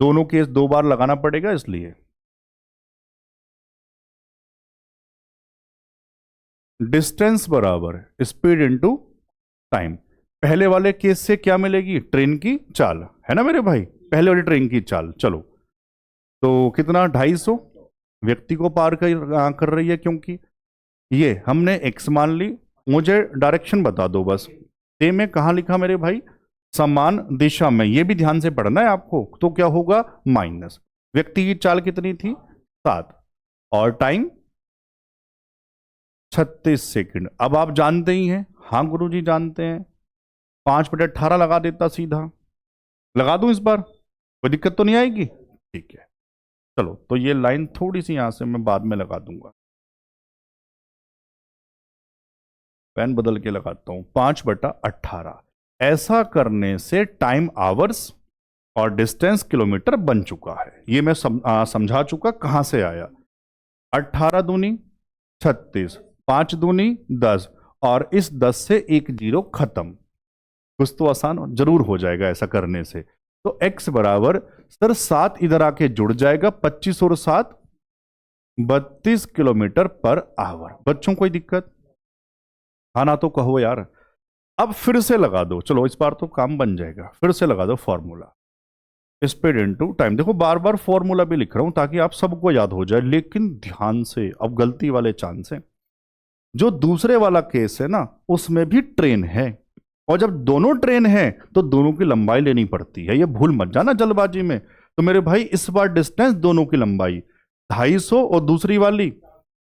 A: दोनों केस 2 बार लगाना पड़ेगा, इसलिए डिस्टेंस बराबर स्पीड इनटू टाइम। पहले वाले केस से क्या मिलेगी, ट्रेन की चाल, है ना मेरे भाई, पहले वाली ट्रेन की चाल। चलो तो कितना 250 व्यक्ति को पार कर रही है, क्योंकि ये हमने x मान ली। मुझे डायरेक्शन बता दो बस, ए में कहां लिखा मेरे भाई, समान दिशा में, ये भी ध्यान से पढ़ना है आपको। तो क्या होगा माइनस, व्यक्ति की चाल कितनी थी 7, और टाइम 36 सेकंड। अब आप जानते ही हैं, हाँ गुरुजी जानते हैं, 5/18 लगा देता सीधा। लगा दूं इस बार, कोई दिक्कत तो नहीं आएगी, ठीक है। चलो तो ये लाइन थोड़ी सी यहां से मैं बाद में लगा दूंगा, पेन बदल के लगाता हूं, 5/18। ऐसा करने से टाइम आवर्स और डिस्टेंस किलोमीटर बन चुका है। ये मैं समझा चुका कहां से आया। 18 दूनी 36, 5 दूनी 10, और इस 10 से एक जीरो खत्म। कुछ तो आसान जरूर हो जाएगा ऐसा करने से। तो x बराबर सर 7 इधर आके जुड़ जाएगा, 25 और 7 32 किलोमीटर पर आवर। बच्चों कोई दिक्कत? हाँ ना तो कहो यार। अब फिर से लगा दो, चलो इस बार तो काम बन जाएगा। फिर से लगा दो फॉर्मूला, स्पीड इनटू टाइम। देखो बार बार फॉर्मूला भी लिख रहा हूं ताकि आप सबको याद हो जाए, लेकिन ध्यान से, अब गलती वाले चांस है। जो दूसरे वाला केस है ना, उसमें भी ट्रेन है, और जब दोनों ट्रेन है तो दोनों की लंबाई लेनी पड़ती है। ये भूल मत जाना जल्दबाजी में। तो मेरे भाई इस बार डिस्टेंस दोनों की लंबाई 250 और दूसरी वाली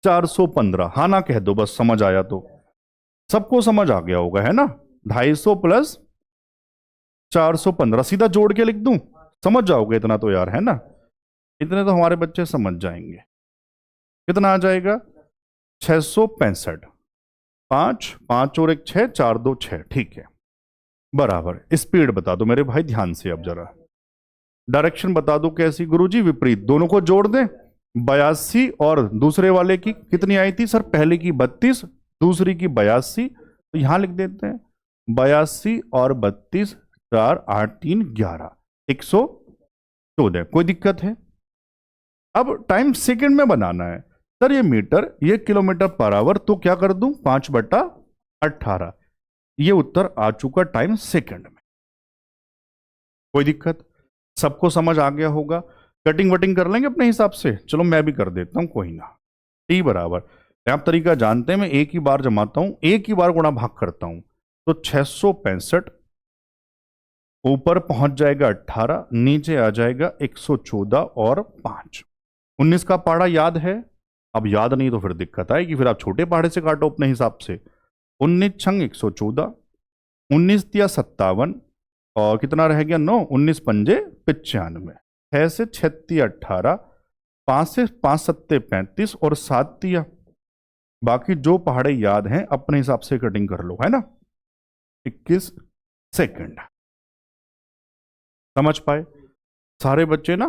A: 415। हाँ ना कह दो बस, समझ आया तो। सबको समझ आ गया होगा, है ना? 250 प्लस 415 सीधा जोड़ के लिख दूं, समझ जाओगे इतना तो यार, है ना? इतने तो हमारे बच्चे समझ जाएंगे। कितना आ जाएगा? 665। 5 5 और 1 6, 4 2 6, ठीक है। बराबर स्पीड बता दो मेरे भाई ध्यान से। अब जरा डायरेक्शन बता दो कैसी गुरुजी? विपरीत। दोनों को जोड़ दें। 82 और दूसरे वाले की कितनी आई थी सर? पहले की 32, दूसरी की 82। तो यहां लिख देते हैं 82 और 32, 4 8 3 11, 114। कोई दिक्कत है? अब टाइम सेकंड में बनाना है सर। ये मीटर, ये किलोमीटर पर आवर, तो क्या कर दूं? 5/18। ये उत्तर आ चुका टाइम सेकंड में। कोई दिक्कत? सबको समझ आ गया होगा। कटिंग वटिंग कर लेंगे अपने हिसाब से। चलो मैं भी कर देता हूं, कोई ना। टी बराबर, आप तरीका जानते हैं, मैं एक ही बार जमाता हूं, एक ही बार गुणा भाग करता हूं। तो 665 ऊपर पहुंच जाएगा 18, नीचे आ जाएगा 114 और 5। 19 का पहाड़ा याद है? अब याद नहीं तो फिर दिक्कत आएगी, फिर आप छोटे पहाड़े से काटो अपने हिसाब से। 19 छंग 114, 19 दिया 57, और कितना रह गया? 9। 19 पंजे 95, 6 से 36 18, 5 से 5 सत्ते 35, और 7 दिया। बाकी जो पहाड़े याद हैं अपने हिसाब से कटिंग कर लो, है ना? 21 सेकंड। समझ पाए सारे बच्चे ना?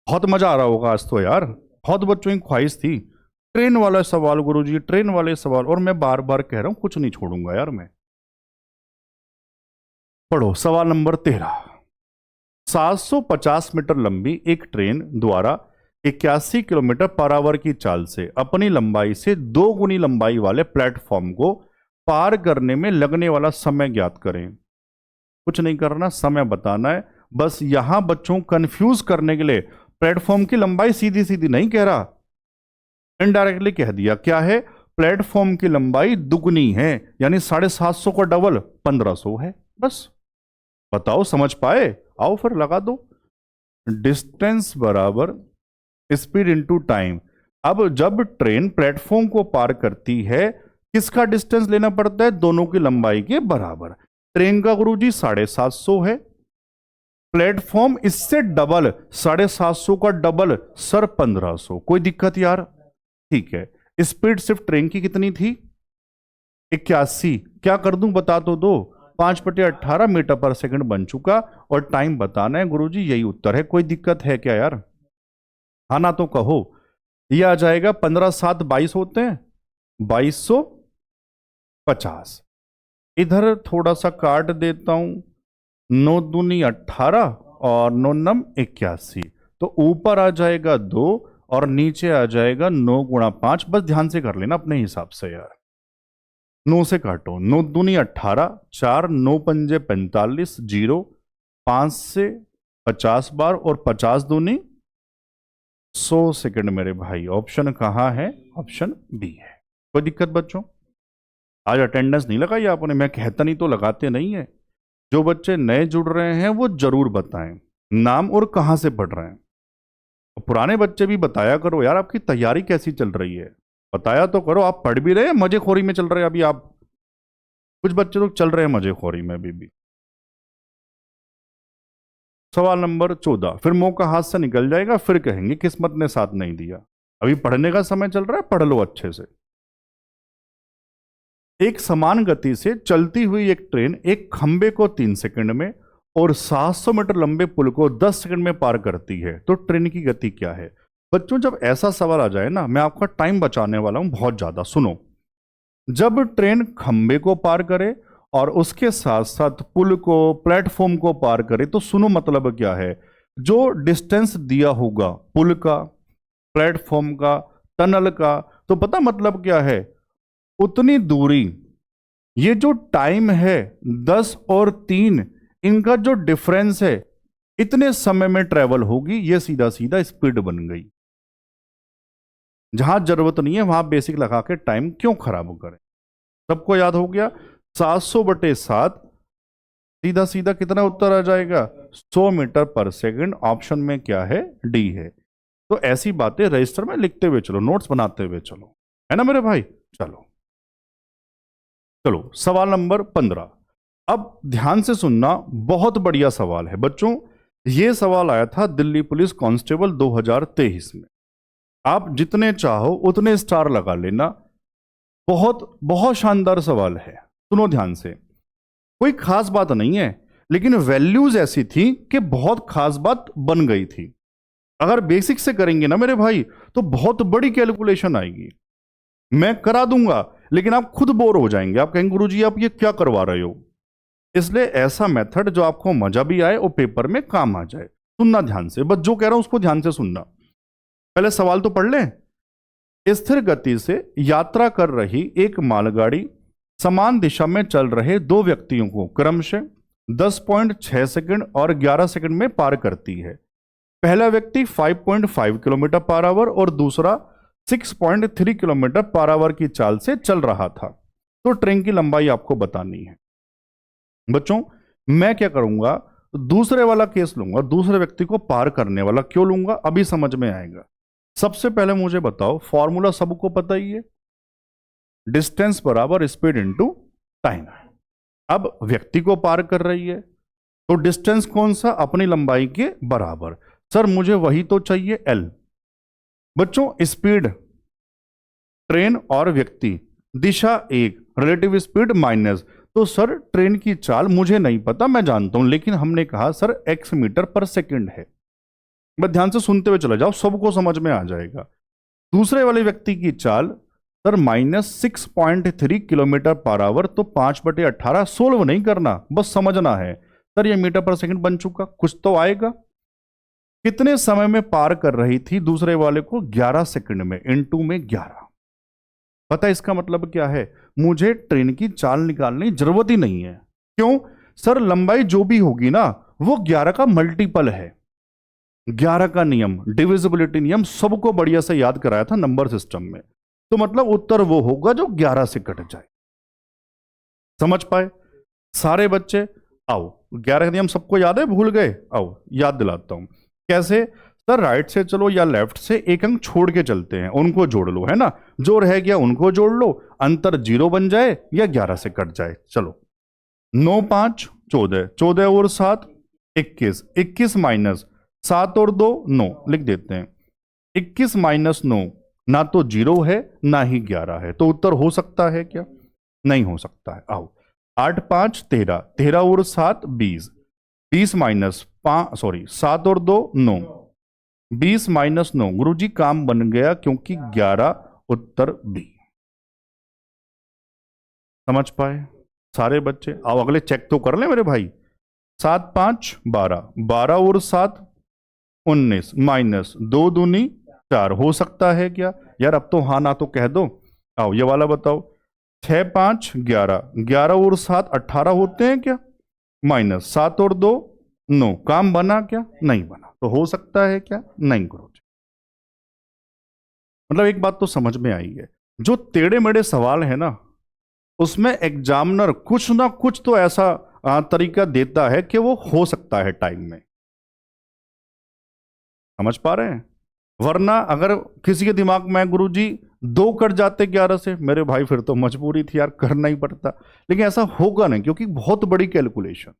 A: बहुत मजा आ रहा होगा आज तो यार। बहुत बच्चों की ख्वाहिश थी ट्रेन वाला सवाल गुरुजी, ट्रेन वाले सवाल, और मैं बार बार कह रहा हूं कुछ नहीं छोड़ूंगा यार मैं। पढ़ो सवाल नंबर 13। 750 मीटर लंबी एक ट्रेन द्वारा 81 किलोमीटर पर आवर की चाल से अपनी लंबाई से 2 गुनी लंबाई वाले प्लेटफॉर्म को पार करने में लगने वाला समय ज्ञात करें। कुछ नहीं करना, समय बताना है बस। यहां बच्चों कंफ्यूज करने के लिए प्लेटफॉर्म की लंबाई सीधी सीधी नहीं कह रहा, इनडायरेक्टली कह दिया। क्या है? प्लेटफॉर्म की लंबाई दुगनी है, यानी 750 का डबल 1500 है। बस बताओ, समझ पाए? आओ फिर लगा दो। डिस्टेंस बराबर स्पीड इनटू टाइम। अब जब ट्रेन प्लेटफॉर्म को पार करती है, किसका डिस्टेंस लेना पड़ता है? दोनों की लंबाई के बराबर। ट्रेन का गुरुजी 750 है, प्लेटफॉर्म इससे डबल, 750 का डबल सर 1500। कोई दिक्कत यार? ठीक है। स्पीड सिर्फ ट्रेन की कितनी थी? 81। क्या कर दूं बता तो दो। 5/18 मीटर पर सेकंड बन चुका, और टाइम बताना है गुरुजी, यही उत्तर है। कोई दिक्कत है क्या यार? हाँ ना तो कहो। यह आ जाएगा 15 7 22 होते हैं, 2250। इधर थोड़ा सा काट देता हूं, 9 दूनी 18 और 9 नम 81। तो ऊपर आ जाएगा 2 और नीचे आ जाएगा 9 गुणा 5। बस ध्यान से कर लेना अपने हिसाब से यार। 9 से काटो, 9 दूनी 18, 4 9 पंजे 45, 0 5 से 50 बार, और 50 दूनी 100 सेकंड मेरे भाई। ऑप्शन कहां है? ऑप्शन बी है। कोई दिक्कत बच्चों? आज अटेंडेंस नहीं लगाई आपने, मैं कहता नहीं तो लगाते नहीं है। जो बच्चे नए जुड़ रहे हैं वो जरूर बताएं नाम और कहां से पढ़ रहे हैं। पुराने बच्चे भी बताया करो यार, आपकी तैयारी कैसी चल रही है, बताया तो करो। आप पढ़ भी रहे हैं, मजेखोरी में चल रहे हैं अभी आप। कुछ बच्चे लोग चल रहे हैं मजेखोरी में अभी भी। सवाल नंबर 14। फिर मौका हाथ से निकल जाएगा, फिर कहेंगे किस्मत ने साथ नहीं दिया। अभी पढ़ने का समय चल रहा है, पढ़ लो अच्छे से। एक समान गति से चलती हुई एक ट्रेन एक खंबे को 3 सेकंड में और 700 मीटर लंबे पुल को 10 सेकंड में पार करती है, तो ट्रेन की गति क्या है? बच्चों, जब ऐसा सवाल आ जाए ना, मैं आपका टाइम बचाने वाला हूं बहुत ज्यादा। सुनो, जब ट्रेन खंबे को पार करे और उसके साथ साथ पुल को, प्लेटफॉर्म को पार करे, तो सुनो मतलब क्या है। जो डिस्टेंस दिया होगा पुल का, प्लेटफॉर्म का, टनल का, तो पता मतलब क्या है, उतनी दूरी, ये जो टाइम है 10 और 3, इनका जो डिफरेंस है, इतने समय में ट्रेवल होगी, ये सीधा सीधा स्पीड बन गई। जहां जरूरत नहीं है वहां बेसिक लगा के टाइम क्यों खराब करें। सबको याद हो गया? 700/7 सीधा सीधा कितना उत्तर आ जाएगा? 100 मीटर पर सेकंड। ऑप्शन में क्या है? डी है। तो ऐसी बातें रजिस्टर में लिखते हुए चलो, नोट्स बनाते हुए चलो, है ना मेरे भाई। चलो चलो, सवाल नंबर 15। अब ध्यान से सुनना, बहुत बढ़िया सवाल है बच्चों। यह सवाल आया था दिल्ली पुलिस कांस्टेबल 2023 में। आप जितने चाहो उतने स्टार लगा लेना। बहुत बहुत शानदार सवाल है, सुनो ध्यान से। कोई खास बात नहीं है, लेकिन वैल्यूज ऐसी थी कि बहुत खास बात बन गई थी। अगर बेसिक से करेंगे ना मेरे भाई, तो बहुत बड़ी कैलकुलेशन आएगी। मैं करा दूंगा, लेकिन आप खुद बोर हो जाएंगे। आप कहेंगे गुरुजी आप ये क्या करवा रहे हो। इसलिए ऐसा मेथड जो आपको मजा भी आए और पेपर में काम आ जाए। सुनना ध्यान से, बस जो कह रहा हूं उसको ध्यान से सुनना। पहले सवाल तो पढ़ लें। स्थिर गति से यात्रा कर रही एक मालगाड़ी समान दिशा में चल रहे दो व्यक्तियों को क्रमशः 10.6 सेकंड और 11 सेकंड में पार करती है। पहला व्यक्ति 5.5 किलोमीटर पर आवर और दूसरा 6.3 किलोमीटर पर आवर की चाल से चल रहा था। तो ट्रेन की लंबाई आपको बतानी है। बच्चों, मैं क्या करूंगा, दूसरे वाला केस लूंगा। दूसरे व्यक्ति को पार करने वाला क्यों लूंगा, अभी समझ में आएगा। सबसे पहले मुझे बताओ, फॉर्मूला सबको पता ही है, डिस्टेंस बराबर स्पीड इनटू टाइम। अब व्यक्ति को पार कर रही है, तो डिस्टेंस कौन सा? अपनी लंबाई के बराबर। सर मुझे वही तो चाहिए, एल। बच्चों, स्पीड ट्रेन और व्यक्ति, दिशा एक, रिलेटिव स्पीड माइनस। तो सर ट्रेन की चाल मुझे नहीं पता, मैं जानता हूं, लेकिन हमने कहा sir x metre per second है। बस ध्यान से सुनते हुए चले जाओ, सबको समझ में आ जाएगा। दूसरे वाले व्यक्ति की चाल सर -6.3 किलोमीटर पर आवर। तो 5/18 सोल्व नहीं करना, बस समझना है। सर ये मीटर पर सेकंड बन चुका, कुछ तो आएगा। कितने समय में पार कर रही थी दूसरे वाले को? 11 सेकंड में, इनटू में 11। पता है इसका मतलब क्या है? मुझे ट्रेन की चाल निकालने की जरूरत ही नहीं है। क्यों? सर लंबाई जो भी होगी ना, वो 11 का मल्टीपल है। 11 का नियम, डिविजिबिलिटी नियम, सबको बढ़िया से याद कराया था नंबर सिस्टम में। तो मतलब उत्तर वो होगा जो 11 से कट जाए। समझ पाए सारे बच्चे? आओ, 11 का नियम सबको याद है, भूल गए? आओ याद दिलाता हूं। कैसे? सर राइट से चलो या लेफ्ट से, एक अंक छोड़ के चलते हैं, उनको जोड़ लो, है ना। जो रह गया उनको जोड़ लो, अंतर 0 बन जाए या 11 से कट जाए। चलो, 9 5 14, 14 और 7 21, 21 माइनस 7 और 2 9 लिख देते हैं। 21 माइनस 9 ना तो 0 है ना ही 11 है, तो उत्तर हो सकता है क्या? नहीं हो सकता है। आओ, 8 5 13, 13 और 7 20, 20 माइनस 7 और 2 9, 20 माइनस 9। गुरुजी काम बन गया, क्योंकि 11 उत्तर बी। समझ पाए सारे बच्चे? आओ अगले चेक तो कर ले मेरे भाई। 7 5 12, 12 और 7 19, माइनस 2 दूनी 4। हो सकता है क्या यार? अब तो हाँ ना तो कह दो। आओ ये वाला बताओ। 6 5 11, 11 और 7 18 होते हैं क्या? माइनस 7 और 2 9। काम बना क्या? नहीं बना। तो हो सकता है क्या? नहीं गुरुजी। मतलब एक बात तो समझ में आई है, जो टेढ़े मेढ़े सवाल है ना, उसमें एग्जामिनर कुछ ना कुछ तो ऐसा तरीका देता है कि वो हो सकता है टाइम में। समझ पा रहे हैं? वरना अगर किसी के दिमाग में गुरुजी 2 कट जाते 11 से, मेरे भाई फिर तो मजबूरी थी यार, करना ही पड़ता। लेकिन ऐसा होगा नहीं, क्योंकि बहुत बड़ी कैलकुलेशन।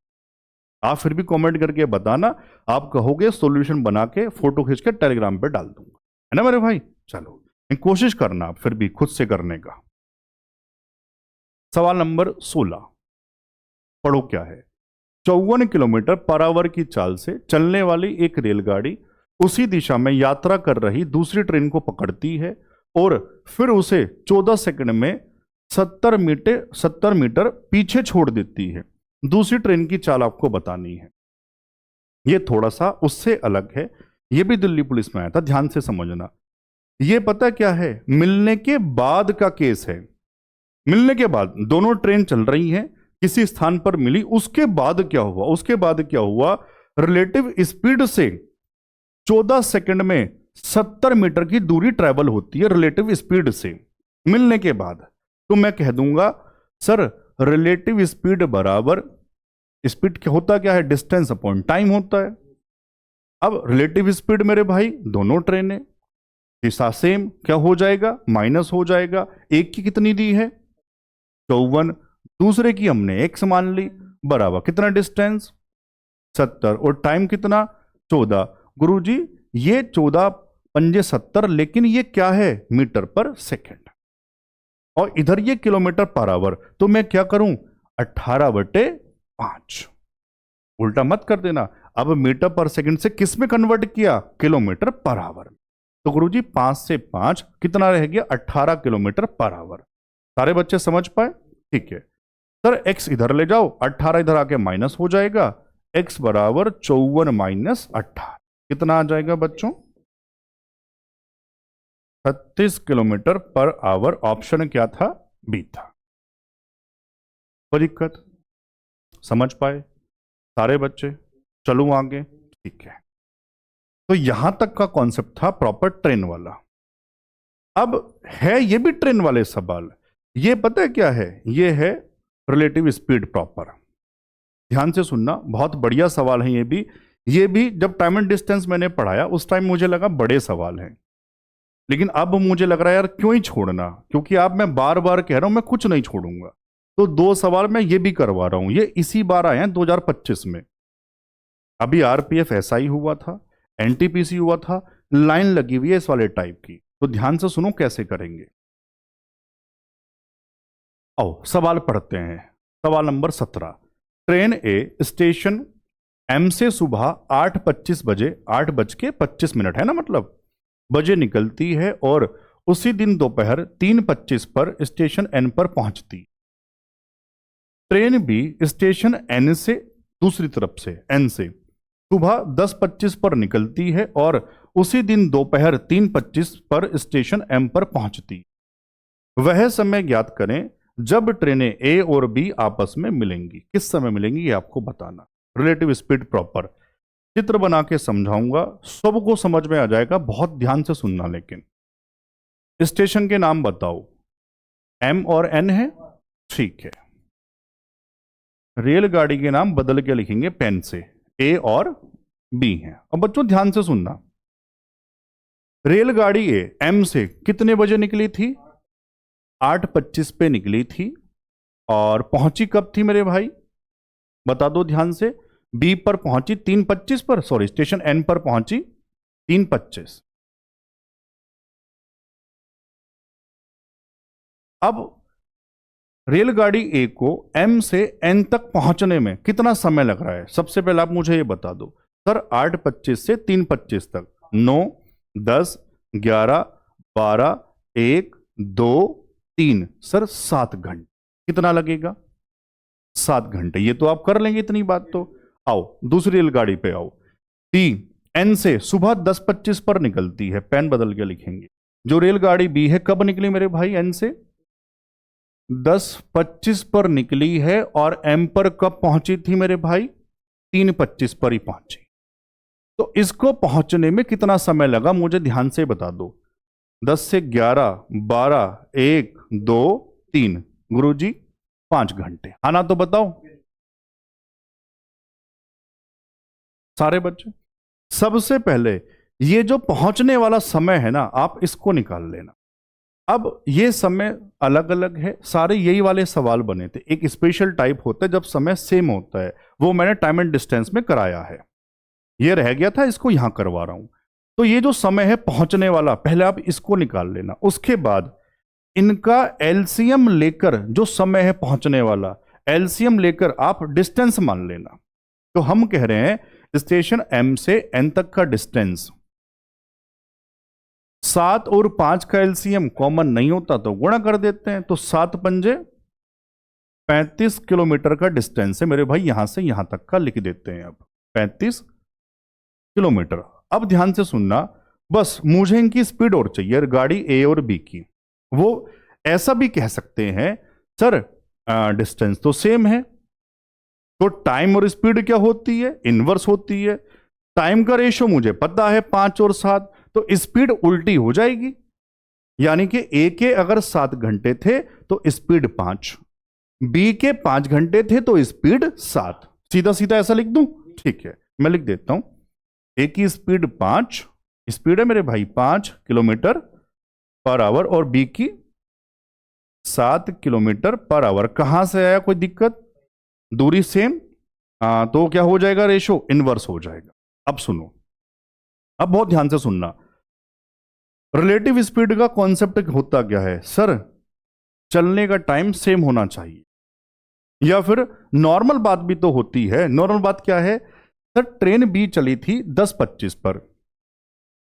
A: आप फिर भी कमेंट करके बताना, आप कहोगे सॉल्यूशन बना के फोटो खींच के टेलीग्राम पे डाल दूंगा, है ना मेरे भाई। चलो कोशिश करना आप फिर भी खुद से करने का। सवाल नंबर 16 पढ़ो क्या है। 54 किलोमीटर पर आवर की चाल से चलने वाली एक रेलगाड़ी उसी दिशा में यात्रा कर रही दूसरी ट्रेन को पकड़ती है और फिर उसे 14 सेकंड में 70 मीटर पीछे छोड़ देती है। दूसरी ट्रेन की चाल आपको बतानी है। यह थोड़ा सा उससे अलग है, यह भी दिल्ली पुलिस में आया था, ध्यान से समझना। यह पता क्या है, मिलने के बाद का केस है। मिलने के बाद दोनों ट्रेन चल रही हैं, किसी स्थान पर मिली, उसके बाद क्या हुआ, रिलेटिव स्पीड से 14 सेकंड में 70 मीटर की दूरी ट्रेवल होती है रिलेटिव स्पीड से मिलने के बाद। तो मैं कह दूंगा सर रिलेटिव स्पीड बराबर स्पीड होता क्या है, डिस्टेंस अपॉन टाइम होता है। अब रिलेटिव स्पीड मेरे भाई दोनों ट्रेनें दिशा सेम, क्या हो जाएगा, माइनस हो जाएगा। एक की कितनी दी है 54, दूसरे की हमने x मान ली, बराबर कितना डिस्टेंस 70 और टाइम कितना 14। गुरुजी ये 14 पंजे 70, लेकिन ये क्या है मीटर पर सेकंड और इधर ये किलोमीटर पर आवर। तो मैं क्या करूं 18/5, उल्टा मत कर देना। अब मीटर पर सेकंड से किस में कन्वर्ट किया, किलोमीटर पर आवर। तो गुरुजी 5 से 5 कितना रह गया 18 किलोमीटर पर आवर। सारे बच्चे समझ पाए, ठीक है। सर x इधर ले जाओ, 18 इधर आके माइनस हो जाएगा, x बराबर 54 माइनस 18 कितना आ जाएगा बच्चों 36 किलोमीटर पर आवर। ऑप्शन क्या था, बी था। कोई दिक्कत, समझ पाए सारे बच्चे। चलूं आगे, ठीक है। तो यहां तक का कॉन्सेप्ट था प्रॉपर ट्रेन वाला। अब है ये भी ट्रेन वाले सवाल, ये पता है क्या है, ये है रिलेटिव स्पीड प्रॉपर। ध्यान से सुनना, बहुत बढ़िया सवाल है ये भी जब टाइम एंड डिस्टेंस मैंने पढ़ाया उस टाइम मुझे लगा बड़े सवाल हैं, लेकिन अब मुझे लग रहा है यार क्यों ही छोड़ना, क्योंकि अब मैं बार बार कह रहा हूं मैं कुछ नहीं छोड़ूंगा। तो 2 सवाल मैं ये भी करवा रहा हूं, ये इसी बार आए हैं 2025 में। अभी आरपीएफ एसआई हुआ था, एनटीपीसी हुआ था, लाइन लगी हुई है इस वाले टाइप की। तो ध्यान से सुनो कैसे करेंगे। आओ सवाल पढ़ते हैं। सवाल नंबर 17, ट्रेन ए स्टेशन एम से सुबह 8:25 बजे 8:25 है ना, मतलब बजे निकलती है और उसी दिन दोपहर 3:25 पर स्टेशन एन पर पहुंचती। ट्रेन बी स्टेशन एन से दूसरी तरफ से एन से सुबह 10:25 पर निकलती है और उसी दिन दोपहर 3:25 पर स्टेशन एम पर पहुंचती। वह समय ज्ञात करें जब ट्रेनें ए और बी आपस में मिलेंगी। किस समय मिलेंगी ये आपको बताना। रिलेटिव स्पीड प्रॉपर चित्र बना के समझाऊंगा, सबको समझ में आ जाएगा, बहुत ध्यान से सुनना। लेकिन स्टेशन के नाम बताओ, एम और एन है, ठीक है। रेलगाड़ी के नाम बदल के लिखेंगे पेन से, ए और बी है। अब बच्चों ध्यान से सुनना, रेलगाड़ी ए एम से कितने बजे निकली थी, 8:25 पे निकली थी और पहुंची कब थी मेरे भाई, बता दो ध्यान से। बी पर पहुंची 3:25 पर, सॉरी स्टेशन एन पर पहुंची 3:25। अब रेलगाड़ी ए को एम से एन तक पहुंचने में कितना समय लग रहा है, सबसे पहले आप मुझे ये बता दो। सर 8:25 से 3:25 तक 9, 10, 11, 12, 1, 2, 3, सर 7 घंटे कितना लगेगा, 7 घंटे। ये तो आप कर लेंगे इतनी बात तो। आओ दूसरी रेलगाड़ी पे आओ। डी एन से सुबह 10:25 पर निकलती है, पेन बदल के लिखेंगे। जो रेलगाड़ी बी है कब निकली मेरे भाई, एन से 10:25 पर निकली है और एम पर कब पहुंची थी मेरे भाई, 3:25 पर ही पहुंची। तो इसको पहुंचने में कितना समय लगा मुझे ध्यान से बता दो। 10 से 11, 12, 1, 2, 3, गुरुजी 5 घंटे। आना तो बताओ सारे बच्चे। सबसे पहले ये जो पहुंचने वाला समय है ना, आप इसको निकाल लेना। अब ये समय अलग अलग है, सारे यही वाले सवाल बने थे। एक स्पेशल टाइप होता है जब समय सेम होता है, वो मैंने टाइम एंड डिस्टेंस में कराया है। ये रह गया था, इसको यहां करवा रहा हूं। तो ये जो समय है पहुंचने वाला, पहले आप इसको निकाल लेना। उसके बाद इनका एलसीएम लेकर जो समय है पहुंचने वाला, एलसीएम लेकर आप डिस्टेंस मान लेना। तो हम कह रहे हैं स्टेशन एम से एन तक का डिस्टेंस, 7 और 5 का एलसीएम कॉमन नहीं होता तो गुणा कर देते हैं, तो 7 पंजे 35 किलोमीटर का डिस्टेंस है मेरे भाई, यहां से यहां तक का लिख देते हैं। अब 35 किलोमीटर। अब ध्यान से सुनना, बस मुझे इनकी स्पीड और चाहिए, गाड़ी ए और बी की। वो ऐसा भी कह सकते हैं सर डिस्टेंस तो सेम है, तो टाइम और स्पीड क्या होती है, इनवर्स होती है। टाइम का रेशो मुझे पता है 5 और 7, तो स्पीड उल्टी हो जाएगी, यानी कि ए के अगर 7 घंटे थे तो स्पीड 5, बी के 5 घंटे थे तो स्पीड 7। सीधा सीधा ऐसा लिख दूं? ठीक है, मैं लिख देता हूं। ए की स्पीड 5, स्पीड है मेरे भाई 5 किलोमीटर पर आवर, और बी की 7 किलोमीटर पर आवर। कहां से आया कोई दिक्कत? दूरी सेम, तो क्या हो जाएगा, रेशो इनवर्स हो जाएगा। अब सुनो, अब बहुत ध्यान से सुनना। रिलेटिव स्पीड का कॉन्सेप्ट होता क्या है सर? चलने का टाइम सेम होना चाहिए, या फिर नॉर्मल बात भी तो होती है। नॉर्मल बात क्या है सर? ट्रेन बी चली थी 10:25 पर,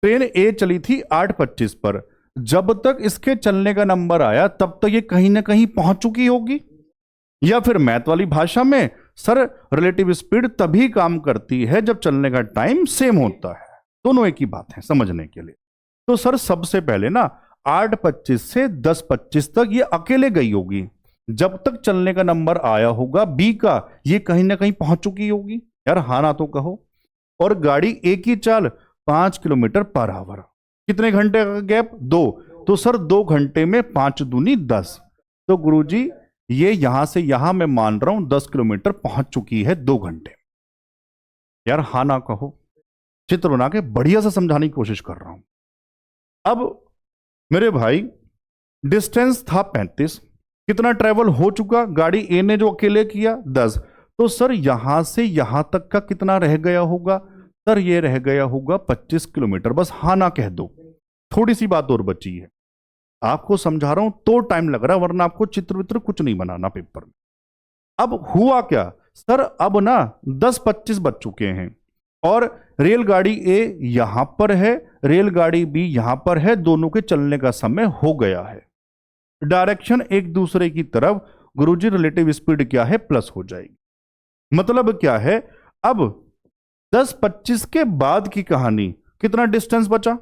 A: ट्रेन ए चली थी 8:25 पर। जब तक इसके चलने का नंबर आया तब तक ये कहीं ना कहीं पहुंच चुकी होगी। या फिर मैथ वाली भाषा में सर, रिलेटिव स्पीड तभी काम करती है जब चलने का टाइम सेम होता है। दोनों एक ही बात है समझने के लिए। तो सर सबसे पहले ना 8:25 से 10:25 तक ये अकेले गई होगी। जब तक चलने का नंबर आया होगा बी का, ये कहीं ना कहीं पहुंच चुकी होगी। यार हाँ ना तो कहो। और गाड़ी ए की चाल 5 किलोमीटर पर आवर, कितने घंटे का गैप? 2। तो सर 2 घंटे में 5 दूनी 10। तो गुरुजी ये यहां से यहां मैं मान रहा हूं 10 किलोमीटर पहुंच चुकी है 2 घंटे। यार हाँ ना कहो। चित्र बना के बढ़िया से समझाने की कोशिश कर रहा हूं। अब मेरे भाई डिस्टेंस था 35, कितना ट्रेवल हो चुका? गाड़ी ए ने जो अकेले किया 10। तो सर यहां से यहां तक का कितना रह गया होगा? सर ये रह गया होगा 25 किलोमीटर। बस हाँ ना कह दो, थोड़ी सी बात और बची है। आपको समझा रहा हूं तो टाइम लग रहा है, वरना आपको चित्र वित्र कुछ नहीं बनाना पेपर में। अब हुआ क्या सर? अब ना 10:25 बज चुके हैं और रेलगाड़ी ए यहां पर है, रेलगाड़ी बी यहां पर है, दोनों के चलने का समय हो गया है। डायरेक्शन एक दूसरे की तरफ, गुरुजी रिलेटिव स्पीड क्या है? प्लस हो जाएगी। मतलब क्या है? अब 10:25 के बाद की कहानी, कितना डिस्टेंस बचा?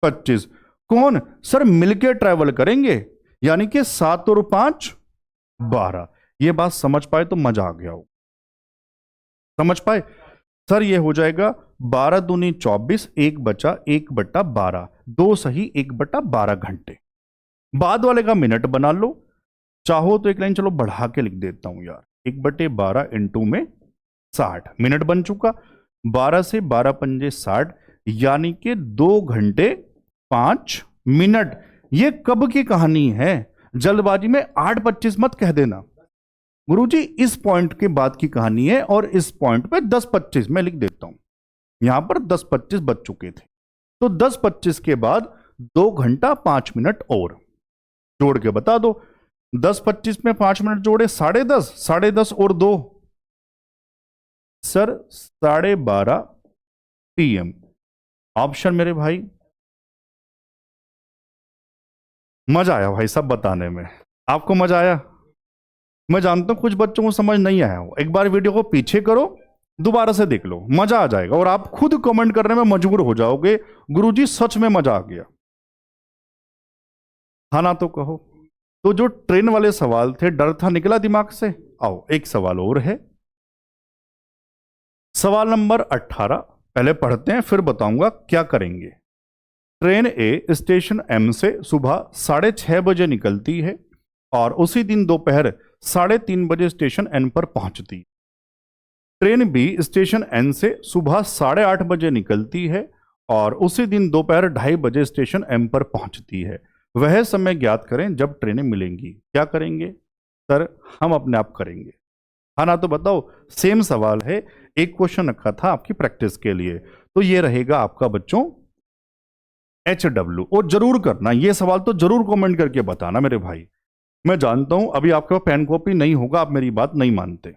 A: 25। कौन सर? मिलके ट्रैवल करेंगे, यानी कि 7 और 5 12। ये बात समझ पाए तो मजा आ गया हो। समझ पाए सर? ये हो जाएगा 12 दूनी 24, 1 बचा 1/12, 2 सही 1/12 घंटे। बाद वाले का मिनट बना लो, चाहो तो एक लाइन चलो बढ़ा के लिख देता हूं यार, 1/12 इंटू में 60 मिनट बन चुका। 12 से 12 पंजे 60, यानी कि 2 घंटे 5 मिनट। ये कब की कहानी है? जल्दबाजी में 8:25 मत कह देना गुरुजी, इस पॉइंट के बाद की कहानी है। और इस पॉइंट पे 10:25 मैं लिख देता हूं, यहां पर 10:25 बज चुके थे। तो 10:25 के बाद 2 घंटा 5 मिनट और जोड़ के बता दो। 10:25 में 5 मिनट जोड़े 10:30, 10:30 और 2 सर 12:30 PM। ऑप्शन मेरे भाई। मजा आया भाई सब बताने में? आपको मजा आया? मैं जानता हूं कुछ बच्चों को समझ नहीं आया हो। एक बार वीडियो को पीछे करो, दोबारा से देख लो, मजा आ जाएगा और आप खुद कमेंट करने में मजबूर हो जाओगे, गुरुजी सच में मजा आ गया। हाँ ना तो कहो। तो जो ट्रेन वाले सवाल थे, डर था निकला दिमाग से? आओ एक सवाल और है, सवाल नंबर 18। पहले पढ़ते हैं फिर बताऊंगा क्या करेंगे। ट्रेन ए स्टेशन एम से सुबह 6:30 बजे निकलती है और उसी दिन दोपहर 3:30 बजे स्टेशन एन पर पहुंचती है। ट्रेन बी स्टेशन एन से सुबह 8:30 बजे निकलती है और उसी दिन दोपहर 2:30 बजे स्टेशन एम पर पहुंचती है। वह समय ज्ञात करें जब ट्रेनें मिलेंगी। क्या करेंगे सर? हम अपने आप करेंगे। हाँ ना तो बताओ। सेम सवाल है, एक क्वेश्चन रखा था आपकी प्रैक्टिस के लिए। तो ये रहेगा आपका बच्चों HW, और जरूर करना ये सवाल, तो जरूर कमेंट करके बताना मेरे भाई। मैं जानता हूं अभी आपके पास पेन कॉपी नहीं होगा, आप मेरी बात नहीं मानते,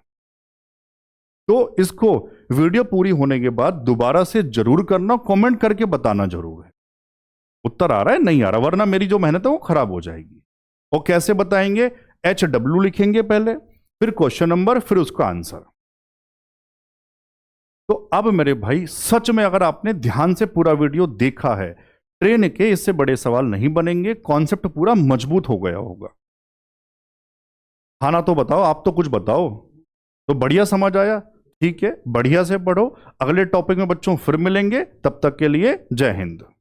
A: तो इसको वीडियो पूरी होने के बाद दोबारा से जरूर करना, कमेंट करके बताना जरूर है उत्तर आ रहा है नहीं आ रहा, वरना मेरी जो मेहनत है वो खराब हो जाएगी। और कैसे बताएंगे? HW लिखेंगे पहले, फिर क्वेश्चन नंबर, फिर उसका आंसर। तो अब मेरे भाई सच में अगर आपने ध्यान से पूरा वीडियो देखा है, ट्रेन के इससे बड़े सवाल नहीं बनेंगे, कॉन्सेप्ट पूरा मजबूत हो गया होगा। हाँ ना, तो बताओ, आप तो कुछ बताओ। तो बढ़िया समझ आया? ठीक है, बढ़िया से पढ़ो। अगले टॉपिक में बच्चों फिर मिलेंगे, तब तक के लिए जय हिंद।